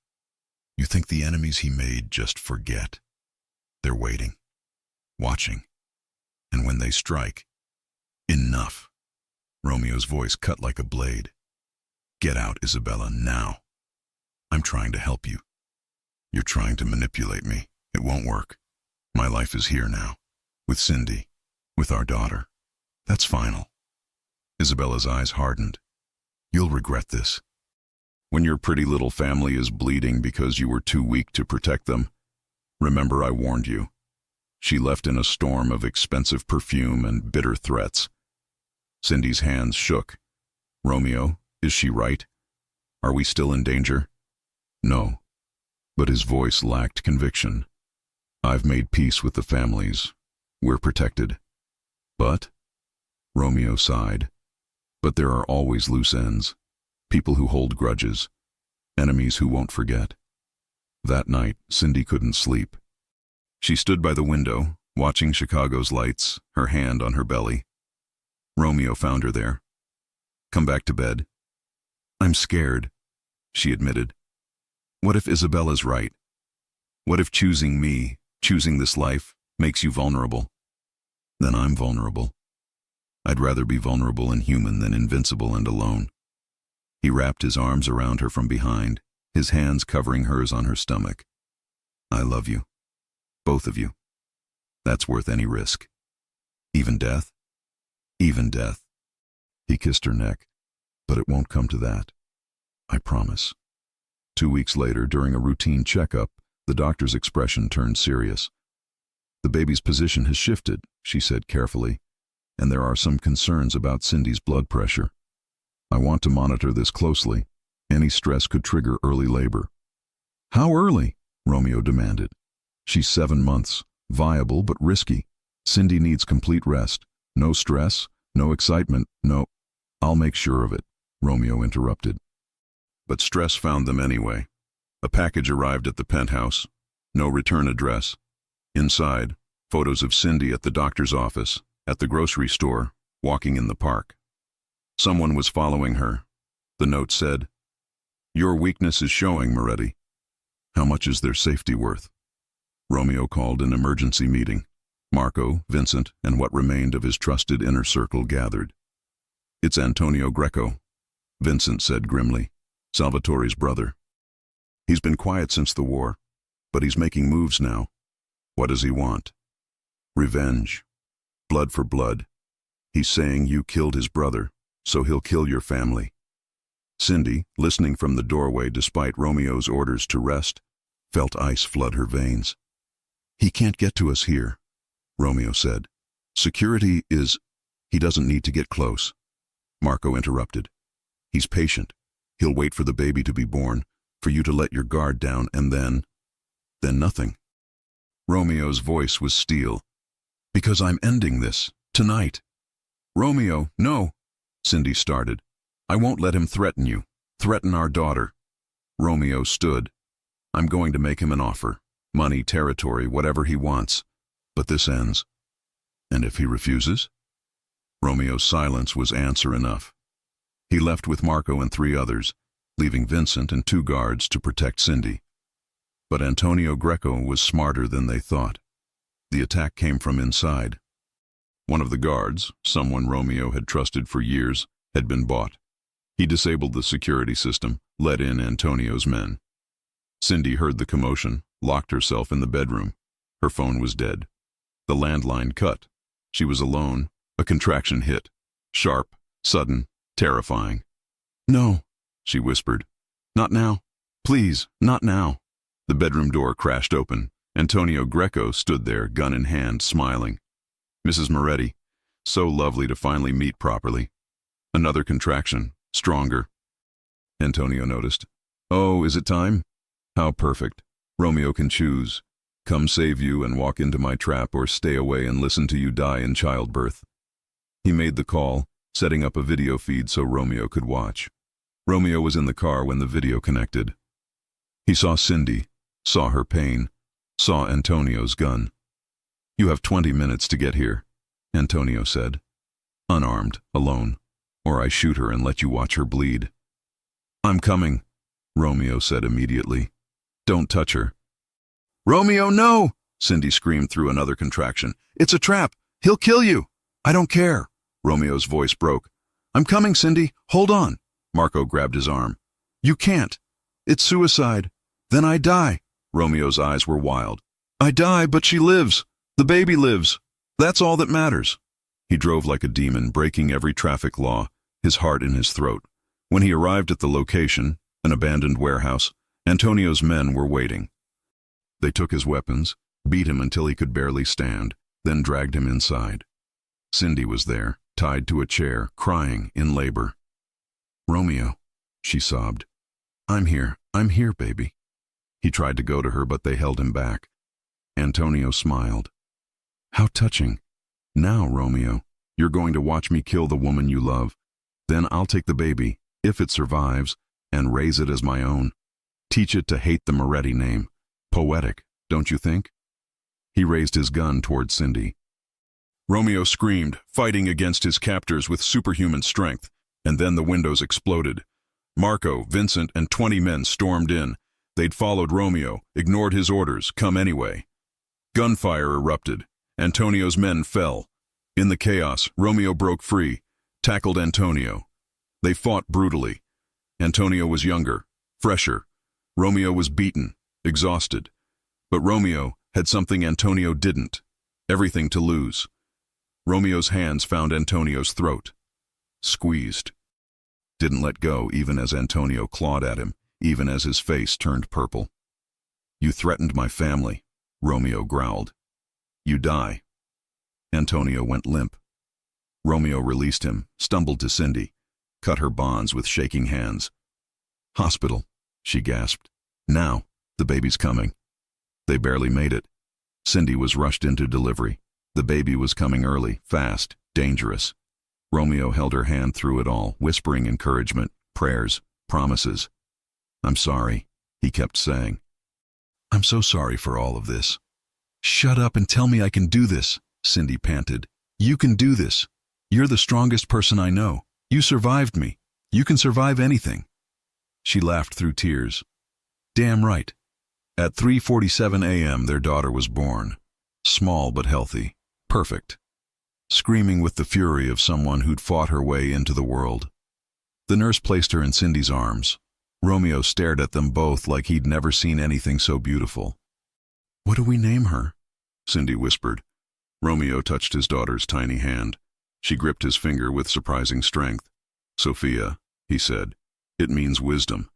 You think the enemies he made just forget? They're waiting, watching. And when they strike, enough." Romeo's voice cut like a blade. "Get out, Isabella, now. I'm trying to help you. You're trying to manipulate me. It won't work. My life is here now. With Cindy. With our daughter. That's final. Isabella's eyes hardened. You'll regret this. When your pretty little family is bleeding because you were too weak to protect them, remember I warned you. She left in a storm of expensive perfume and bitter threats. Cindy's hands shook. Romeo, is she right? Are we still in danger? No. But his voice lacked conviction. I've made peace with the families. We're protected. But? Romeo sighed. But there are always loose ends. People who hold grudges. Enemies who won't forget. That night, Cindy couldn't sleep. She stood by the window, watching Chicago's lights, her hand on her belly. Romeo found her there. Come back to bed. I'm scared, she admitted. What if Isabella's right? What if choosing me, choosing this life, makes you vulnerable? Then I'm vulnerable. I'd rather be vulnerable and human than invincible and alone. He wrapped his arms around her from behind, his hands covering hers on her stomach. I love you. Both of you. That's worth any risk. Even death? Even death. He kissed her neck. But it won't come to that. I promise. 2 weeks later, during a routine checkup, the doctor's expression turned serious. The baby's position has shifted, she said carefully, and there are some concerns about Cindy's blood pressure. I want to monitor this closely. Any stress could trigger early labor. How early? Romeo demanded. She's 7 months, viable but risky. Cindy needs complete rest. No stress, no excitement, no... I'll make sure of it, Romeo interrupted. But stress found them anyway. A package arrived at the penthouse. No return address. Inside, photos of Cindy at the doctor's office, at the grocery store, walking in the park. Someone was following her. The note said, Your weakness is showing, Moretti. How much is their safety worth? Romeo called an emergency meeting. Marco, Vincent, and what remained of his trusted inner circle gathered. It's Antonio Greco, Vincent said grimly, Salvatore's brother. He's been quiet since the war, but he's making moves now. What does he want? Revenge. Blood for blood. He's saying you killed his brother, so he'll kill your family. Cindy, listening from the doorway despite Romeo's orders to rest, felt ice flood her veins. He can't get to us here, Romeo said. Security is... He doesn't need to get close. Marco interrupted. He's patient. He'll wait for the baby to be born, for you to let your guard down, and then nothing. Romeo's voice was steel. Because I'm ending this, tonight. Romeo, no, Cindy started. I won't let him threaten you, threaten our daughter. Romeo stood. I'm going to make him an offer. Money, territory, whatever he wants. But this ends. And if he refuses? Romeo's silence was answer enough. He left with Marco and 3 others, leaving Vincent and 2 guards to protect Cindy. But Antonio Greco was smarter than they thought. The attack came from inside. One of the guards, someone Romeo had trusted for years, had been bought. He disabled the security system, let in Antonio's men. Cindy heard the commotion, locked herself in the bedroom. Her phone was dead. The landline cut. She was alone. A contraction hit. Sharp, sudden, terrifying. No, she whispered. Not now. Please, not now. The bedroom door crashed open. Antonio Greco stood there, gun in hand, smiling. Mrs. Moretti, so lovely to finally meet properly. Another contraction, stronger. Antonio noticed. Oh, is it time? How perfect. Romeo can choose. Come save you and walk into my trap, or stay away and listen to you die in childbirth. He made the call, setting up a video feed so Romeo could watch. Romeo was in the car when the video connected. He saw Cindy, saw her pain, saw Antonio's gun. You have 20 minutes to get here, Antonio said. Unarmed, alone, or I shoot her and let you watch her bleed. I'm coming, Romeo said immediately. Don't touch her. Romeo, no! Cindy screamed through another contraction. It's a trap! He'll kill you! I don't care! Romeo's voice broke. I'm coming, Cindy! Hold on! Marco grabbed his arm. You can't! It's suicide! Then I die! Romeo's eyes were wild. I die, but she lives! The baby lives! That's all that matters. He drove like a demon, breaking every traffic law, his heart in his throat. When he arrived at the location, an abandoned warehouse, Antonio's men were waiting. They took his weapons, beat him until he could barely stand, then dragged him inside. Cindy was there, tied to a chair, crying in labor. "Romeo," she sobbed. I'm here, baby." He tried to go to her, but they held him back. Antonio smiled. "How touching. Now, Romeo, you're going to watch me kill the woman you love. Then I'll take the baby, if it survives, and raise it as my own. Teach it to hate the Moretti name. Poetic, don't you think?" He raised his gun toward Cindy. Romeo screamed, fighting against his captors with superhuman strength, and then the windows exploded. Marco, Vincent, and 20 men stormed in. They'd followed Romeo, ignored his orders, come anyway. Gunfire erupted. Antonio's men fell. In the chaos, Romeo broke free, tackled Antonio. They fought brutally. Antonio was younger, fresher. Romeo was beaten, exhausted. But Romeo had something Antonio didn't, everything to lose. Romeo's hands found Antonio's throat. Squeezed. Didn't let go even as Antonio clawed at him, even as his face turned purple. "You threatened my family," Romeo growled. "You die." Antonio went limp. Romeo released him, stumbled to Cindy, cut her bonds with shaking hands. "Hospital," she gasped. "Now, the baby's coming." They barely made it. Cindy was rushed into delivery. The baby was coming early, fast, dangerous. Romeo held her hand through it all, whispering encouragement, prayers, promises. "I'm sorry," he kept saying. "I'm so sorry for all of this." "Shut up and tell me I can do this," Cindy panted. "You can do this. You're the strongest person I know. You survived me. You can survive anything." She laughed through tears. "Damn right." At 3:47 a.m. their daughter was born. Small but healthy. Perfect. Screaming with the fury of someone who'd fought her way into the world. The nurse placed her in Cindy's arms. Romeo stared at them both like he'd never seen anything so beautiful. "What do we name her?" Cindy whispered. Romeo touched his daughter's tiny hand. She gripped his finger with surprising strength. "Sophia," he said. "It means wisdom.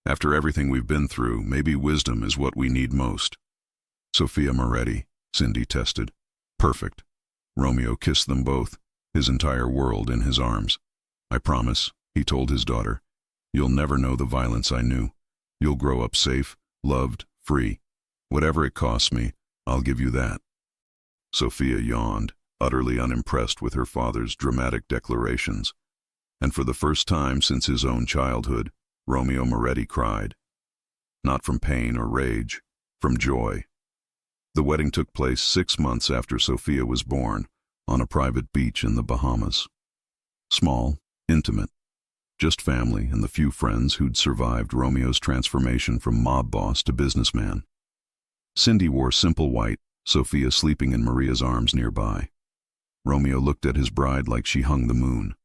After everything we've been through, maybe wisdom is what we need most." "Sophia Moretti," Cindy tested. "Perfect." Romeo kissed them both, his entire world in his arms. "I promise," he told his daughter, "you'll never know the violence I knew. You'll grow up safe, loved, free. Whatever it costs me, I'll give you that." Sophia yawned, utterly unimpressed with her father's dramatic declarations. And for the first time since his own childhood, Romeo Moretti cried. Not from pain or rage, from joy. The wedding took place 6 months after Sophia was born, on a private beach in the Bahamas. Small, intimate, just family and the few friends who'd survived Romeo's transformation from mob boss to businessman. Cindy wore simple white, Sophia sleeping in Maria's arms nearby. Romeo looked at his bride like she hung the moon.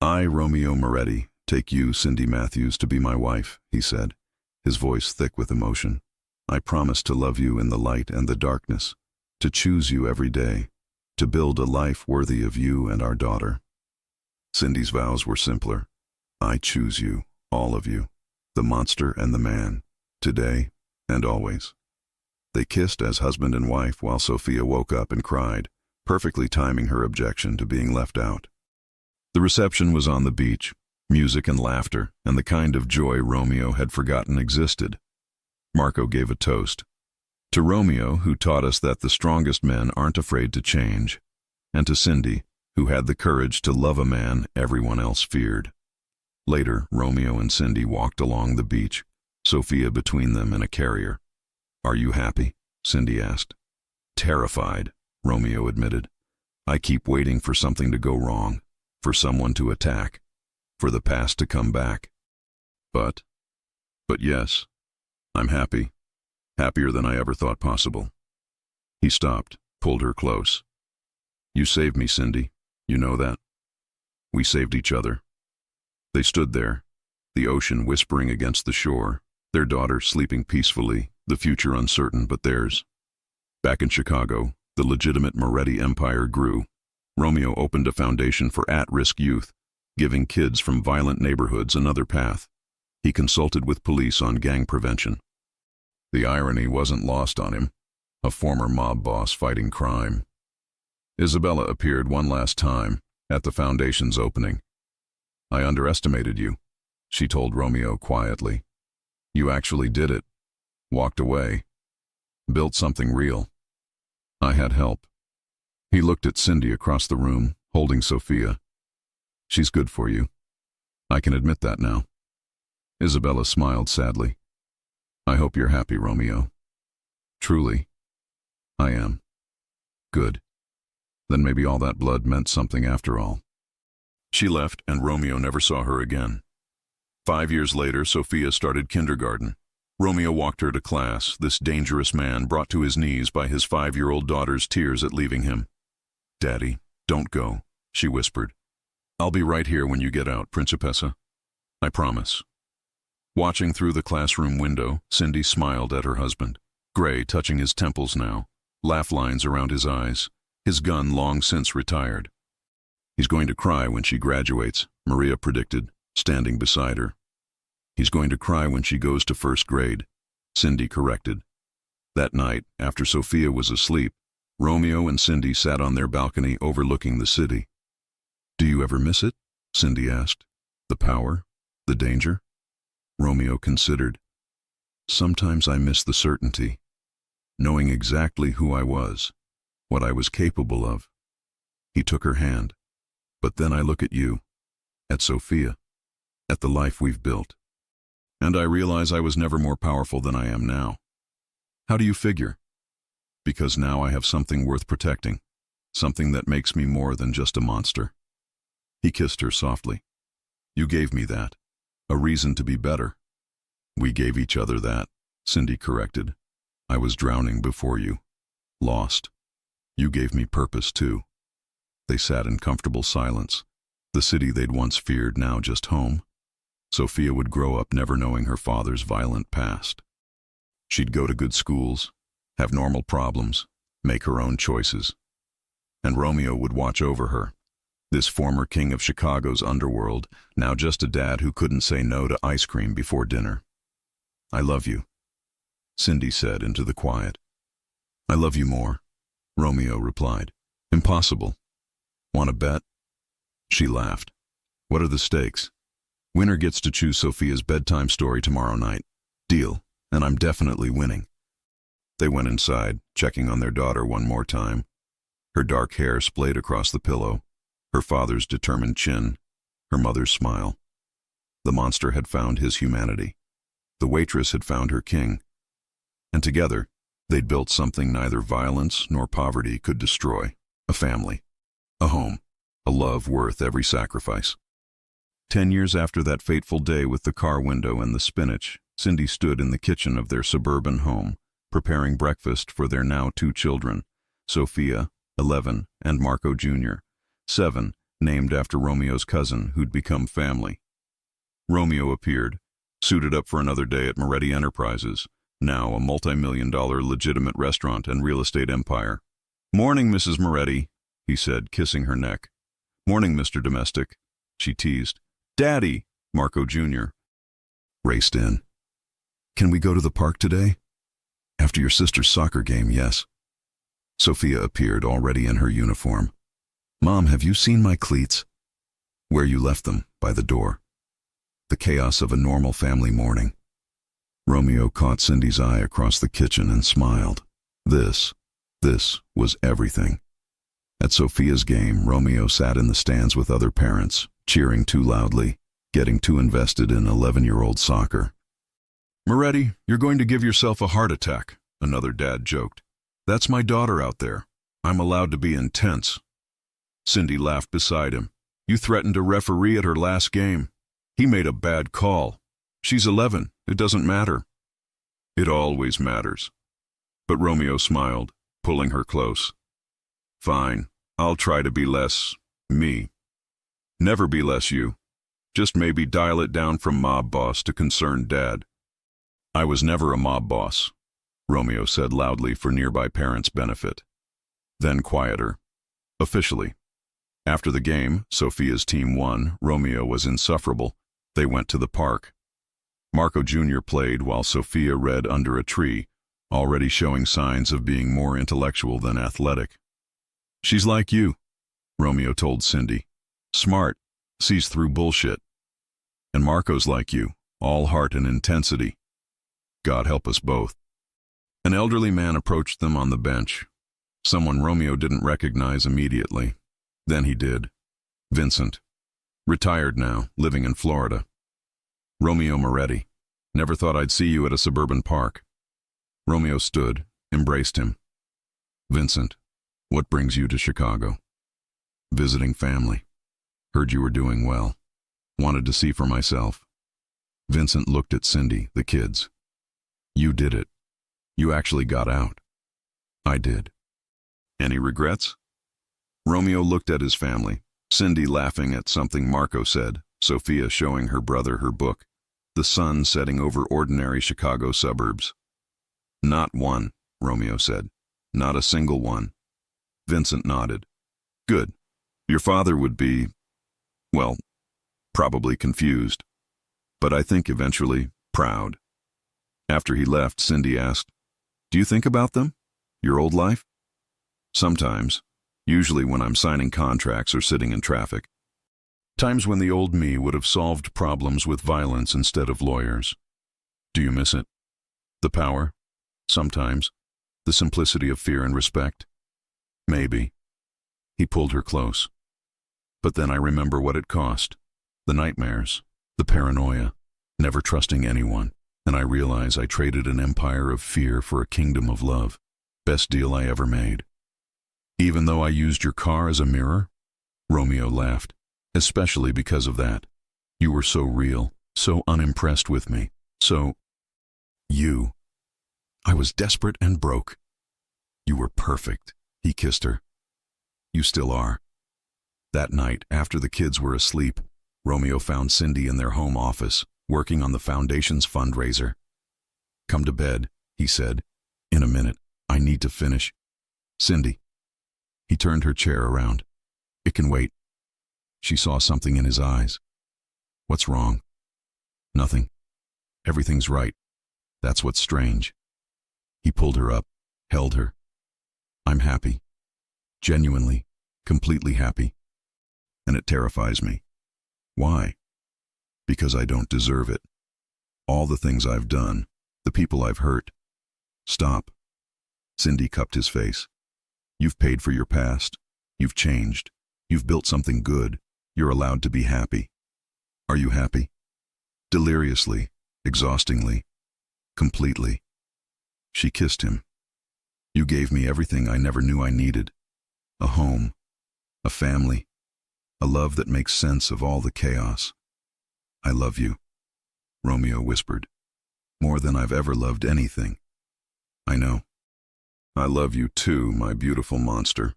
"I, Romeo Moretti, take you, Cindy Matthews, to be my wife," he said, his voice thick with emotion. "I promise to love you in the light and the darkness, to choose you every day, to build a life worthy of you and our daughter." Cindy's vows were simpler. "I choose you, all of you, the monster and the man, today and always." They kissed as husband and wife while Sophia woke up and cried, perfectly timing her objection to being left out. The reception was on the beach, music and laughter, and the kind of joy Romeo had forgotten existed. Marco gave a toast. To Romeo, who taught us that the strongest men aren't afraid to change, and to Cindy, who had the courage to love a man everyone else feared. Later, Romeo and Cindy walked along the beach, Sophia between them in a carrier. "Are you happy?" Cindy asked. "Terrified," Romeo admitted. "I keep waiting for something to go wrong, for someone to attack, for the past to come back. But yes, I'm happy. Happier than I ever thought possible." He stopped, pulled her close. "You saved me, Cindy. You know that. We saved each other." They stood there, the ocean whispering against the shore, their daughter sleeping peacefully, the future uncertain but theirs. Back in Chicago, The legitimate Moretti empire grew. Romeo opened a foundation for at-risk youth, giving kids from violent neighborhoods another path. He consulted with police on gang prevention. The irony wasn't lost on him. A former mob boss fighting crime. Isabella appeared one last time at the foundation's opening. "I underestimated you," she told Romeo quietly. "You actually did it. Walked away. Built something real. I had help." He looked at Cindy across the room, holding Sophia. "She's good for you. I can admit that now." Isabella smiled sadly. "I hope you're happy, Romeo." "Truly, I am." "Good. Then maybe all that blood meant something after all." She left, and Romeo never saw her again. 5 years later, Sophia started kindergarten. Romeo walked her to class, this dangerous man brought to his knees by his 5-year-old daughter's tears at leaving him. "Daddy, don't go," she whispered. "I'll be right here when you get out, Principessa. I promise." Watching through the classroom window, Cindy smiled at her husband, gray touching his temples now, laugh lines around his eyes, his gun long since retired. "He's going to cry when she graduates," Maria predicted, standing beside her. "He's going to cry when she goes to first grade," Cindy corrected. That night, after Sophia was asleep, Romeo and Cindy sat on their balcony overlooking the city. "Do you ever miss it?" Cindy asked. "The power? The danger?" Romeo considered. "Sometimes I miss the certainty, knowing exactly who I was, what I was capable of." He took her hand. "But then I look at you, at Sophia, at the life we've built, and I realize I was never more powerful than I am now." "How do you figure?" "Because now I have something worth protecting, something that makes me more than just a monster." He kissed her softly. "You gave me that, a reason to be better." "We gave each other that," Cindy corrected. "I was drowning before you, lost. You gave me purpose too." They sat in comfortable silence, the city they'd once feared now just home. Sophia would grow up never knowing her father's violent past. She'd go to good schools, have normal problems, make her own choices. And Romeo would watch over her, this former king of Chicago's underworld, now just a dad who couldn't say no to ice cream before dinner. "I love you," Cindy said into the quiet. "I love you more," Romeo replied. "Impossible. Want to bet?" She laughed. "What are the stakes?" "Winner gets to choose Sophia's bedtime story tomorrow night. Deal, and I'm definitely winning." They went inside, checking on their daughter one more time. Her dark hair splayed across the pillow, her father's determined chin, her mother's smile. The monster had found his humanity. The waitress had found her king. And together, they'd built something neither violence nor poverty could destroy: a family, a home, a love worth every sacrifice. 10 years after that fateful day with the car window and the spinach, Cindy stood in the kitchen of their suburban home, preparing breakfast for their now 2 children, Sophia, 11, and Marco Jr., 7, named after Romeo's cousin who'd become family. Romeo appeared, suited up for another day at Moretti Enterprises, now a multi-million-dollar legitimate restaurant and real estate empire. "Morning, Mrs. Moretti," he said, kissing her neck. "Morning, Mr. Domestic," she teased. "Daddy," Marco Jr. raced in. "Can we go to the park today?" "After your sister's soccer game, yes." Sophia appeared, already in her uniform. "Mom, have you seen my cleats?" "Where you left them, by the door." The chaos of a normal family morning. Romeo caught Cindy's eye across the kitchen and smiled. This was everything. At Sophia's game, Romeo sat in the stands with other parents, cheering too loudly, getting too invested in 11-year-old soccer. "Moretti, you're going to give yourself a heart attack," another dad joked. "That's my daughter out there. I'm allowed to be intense." Cindy laughed beside him. "You threatened a referee at her last game. He made a bad call. She's 11. It doesn't matter." "It always matters." But Romeo smiled, pulling her close. "Fine, I'll try to be less me. Never be less you. Just maybe dial it down from mob boss to concerned dad." "I was never a mob boss," Romeo said loudly for nearby parents' benefit. Then quieter. Officially. After the game, Sophia's team won. Romeo was insufferable. They went to the park. Marco Jr. played while Sophia read under a tree, already showing signs of being more intellectual than athletic. "She's like you," Romeo told Cindy. "Smart, sees through bullshit. And Marco's like you, all heart and intensity. God help us both." An elderly man approached them on the bench. Someone Romeo didn't recognize immediately. Then he did. Vincent. Retired now, living in Florida. "Romeo Moretti. Never thought I'd see you at a suburban park." Romeo stood, embraced him. "Vincent, what brings you to Chicago?" "Visiting family. Heard you were doing well. Wanted to see for myself." Vincent looked at Cindy, the kids. "You did it. You actually got out." "I did." "Any regrets?" Romeo looked at his family, Cindy laughing at something Marco said, Sophia showing her brother her book, the sun setting over ordinary Chicago suburbs. "Not one," Romeo said. "Not a single one." Vincent nodded. "Good. Your father would be, well, probably confused. But I think eventually proud." After he left, Cindy asked, "Do you think about them? Your old life?" "Sometimes. Usually when I'm signing contracts or sitting in traffic. Times when the old me would have solved problems with violence instead of lawyers." "Do you miss it? The power?" "Sometimes. The simplicity of fear and respect." "Maybe." He pulled her close. "But then I remember what it cost. The nightmares, the paranoia, never trusting anyone, and I realize I traded an empire of fear for a kingdom of love. Best deal I ever made." "Even though I used your car as a mirror?" Romeo laughed. "Especially because of that. You were so real, so unimpressed with me, so... you. I was desperate and broke. You were perfect." He kissed her. "You still are." That night, after the kids were asleep, Romeo found Cindy in their home office, working on the foundation's fundraiser. "Come to bed," he said. "In a minute. I need to finish." "Cindy." He turned her chair around. "It can wait." She saw something in his eyes. "What's wrong?" "Nothing. Everything's right. That's what's strange." He pulled her up, held her. "I'm happy. Genuinely, completely happy. And it terrifies me." "Why?" "Because I don't deserve it. All the things I've done, the people I've hurt." "Stop." Cindy cupped his face. "You've paid for your past. You've changed. You've built something good. You're allowed to be happy." "Are you happy?" "Deliriously, exhaustingly, completely." She kissed him. "You gave me everything I never knew I needed. A home, a family, a love that makes sense of all the chaos." "I love you," Romeo whispered. "More than I've ever loved anything." "I know." "I love you too, my beautiful monster."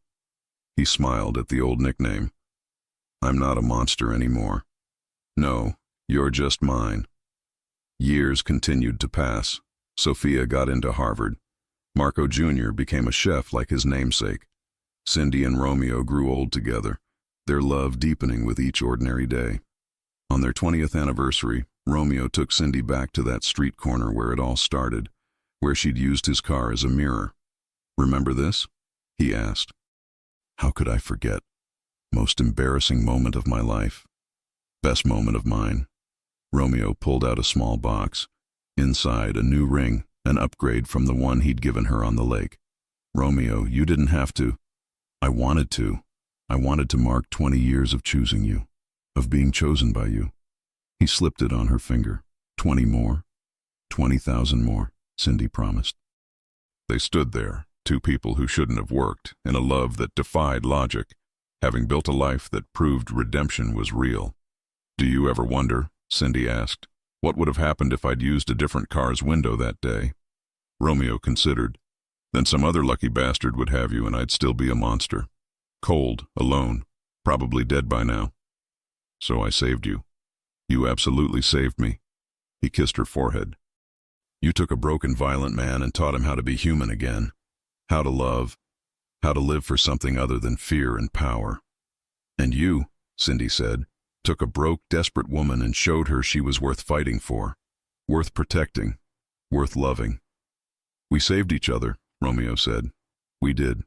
He smiled at the old nickname. "I'm not a monster anymore. No, you're just mine." Years continued to pass. Sophia got into Harvard. Marco Jr. became a chef like his namesake. Cindy and Romeo grew old together, their love deepening with each ordinary day. On their 20th anniversary, Romeo took Cindy back to that street corner where it all started, where she'd used his car as a mirror. "Remember this?" he asked. "How could I forget? Most embarrassing moment of my life. Best moment of mine." Romeo pulled out a small box. Inside, a new ring, an upgrade from the one he'd given her on the lake. "Romeo, you didn't have to." "I wanted to. I wanted to mark 20 years of choosing you, of being chosen by you." He slipped it on her finger. 20 more. 20,000 more, Cindy promised. They stood there, two people who shouldn't have worked, in a love that defied logic, having built a life that proved redemption was real. "Do you ever wonder," Cindy asked, "what would have happened if I'd used a different car's window that day?" Romeo considered. "Then some other lucky bastard would have you and I'd still be a monster. Cold, alone, probably dead by now. So I saved you. You absolutely saved me." He kissed her forehead. "You took a broken, violent man and taught him how to be human again. How to love." how to live for something other than fear and power. And you, Cindy said, took a broke, desperate woman and showed her she was worth fighting for, worth protecting, worth loving. We saved each other, Romeo said. We did.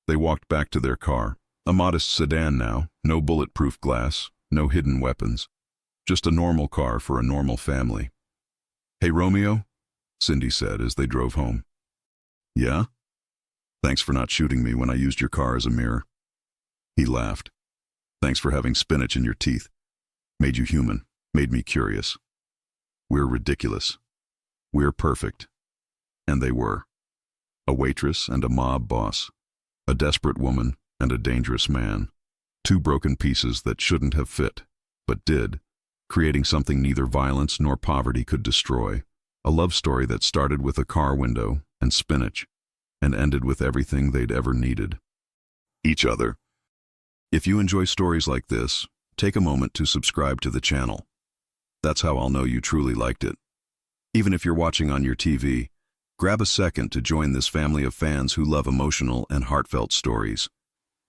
They walked back to their car, a modest sedan now, no bulletproof glass, no hidden weapons. Just a normal car for a normal family. Hey, Romeo, Cindy said as they drove home. Yeah? Thanks for not shooting me when I used your car as a mirror. He laughed. Thanks for having spinach in your teeth. Made you human, made me curious. We're ridiculous. We're perfect. And they were. A waitress and a mob boss. A desperate woman and a dangerous man. Two broken pieces that shouldn't have fit, but did, creating something neither violence nor poverty could destroy. A love story that started with a car window and spinach, and ended with everything they'd ever needed. Each other. If you enjoy stories like this, take a moment to subscribe to the channel. That's how I'll know you truly liked it. Even if you're watching on your TV, grab a second to join this family of fans who love emotional and heartfelt stories.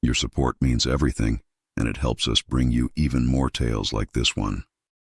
Your support means everything, and it helps us bring you even more tales like this one.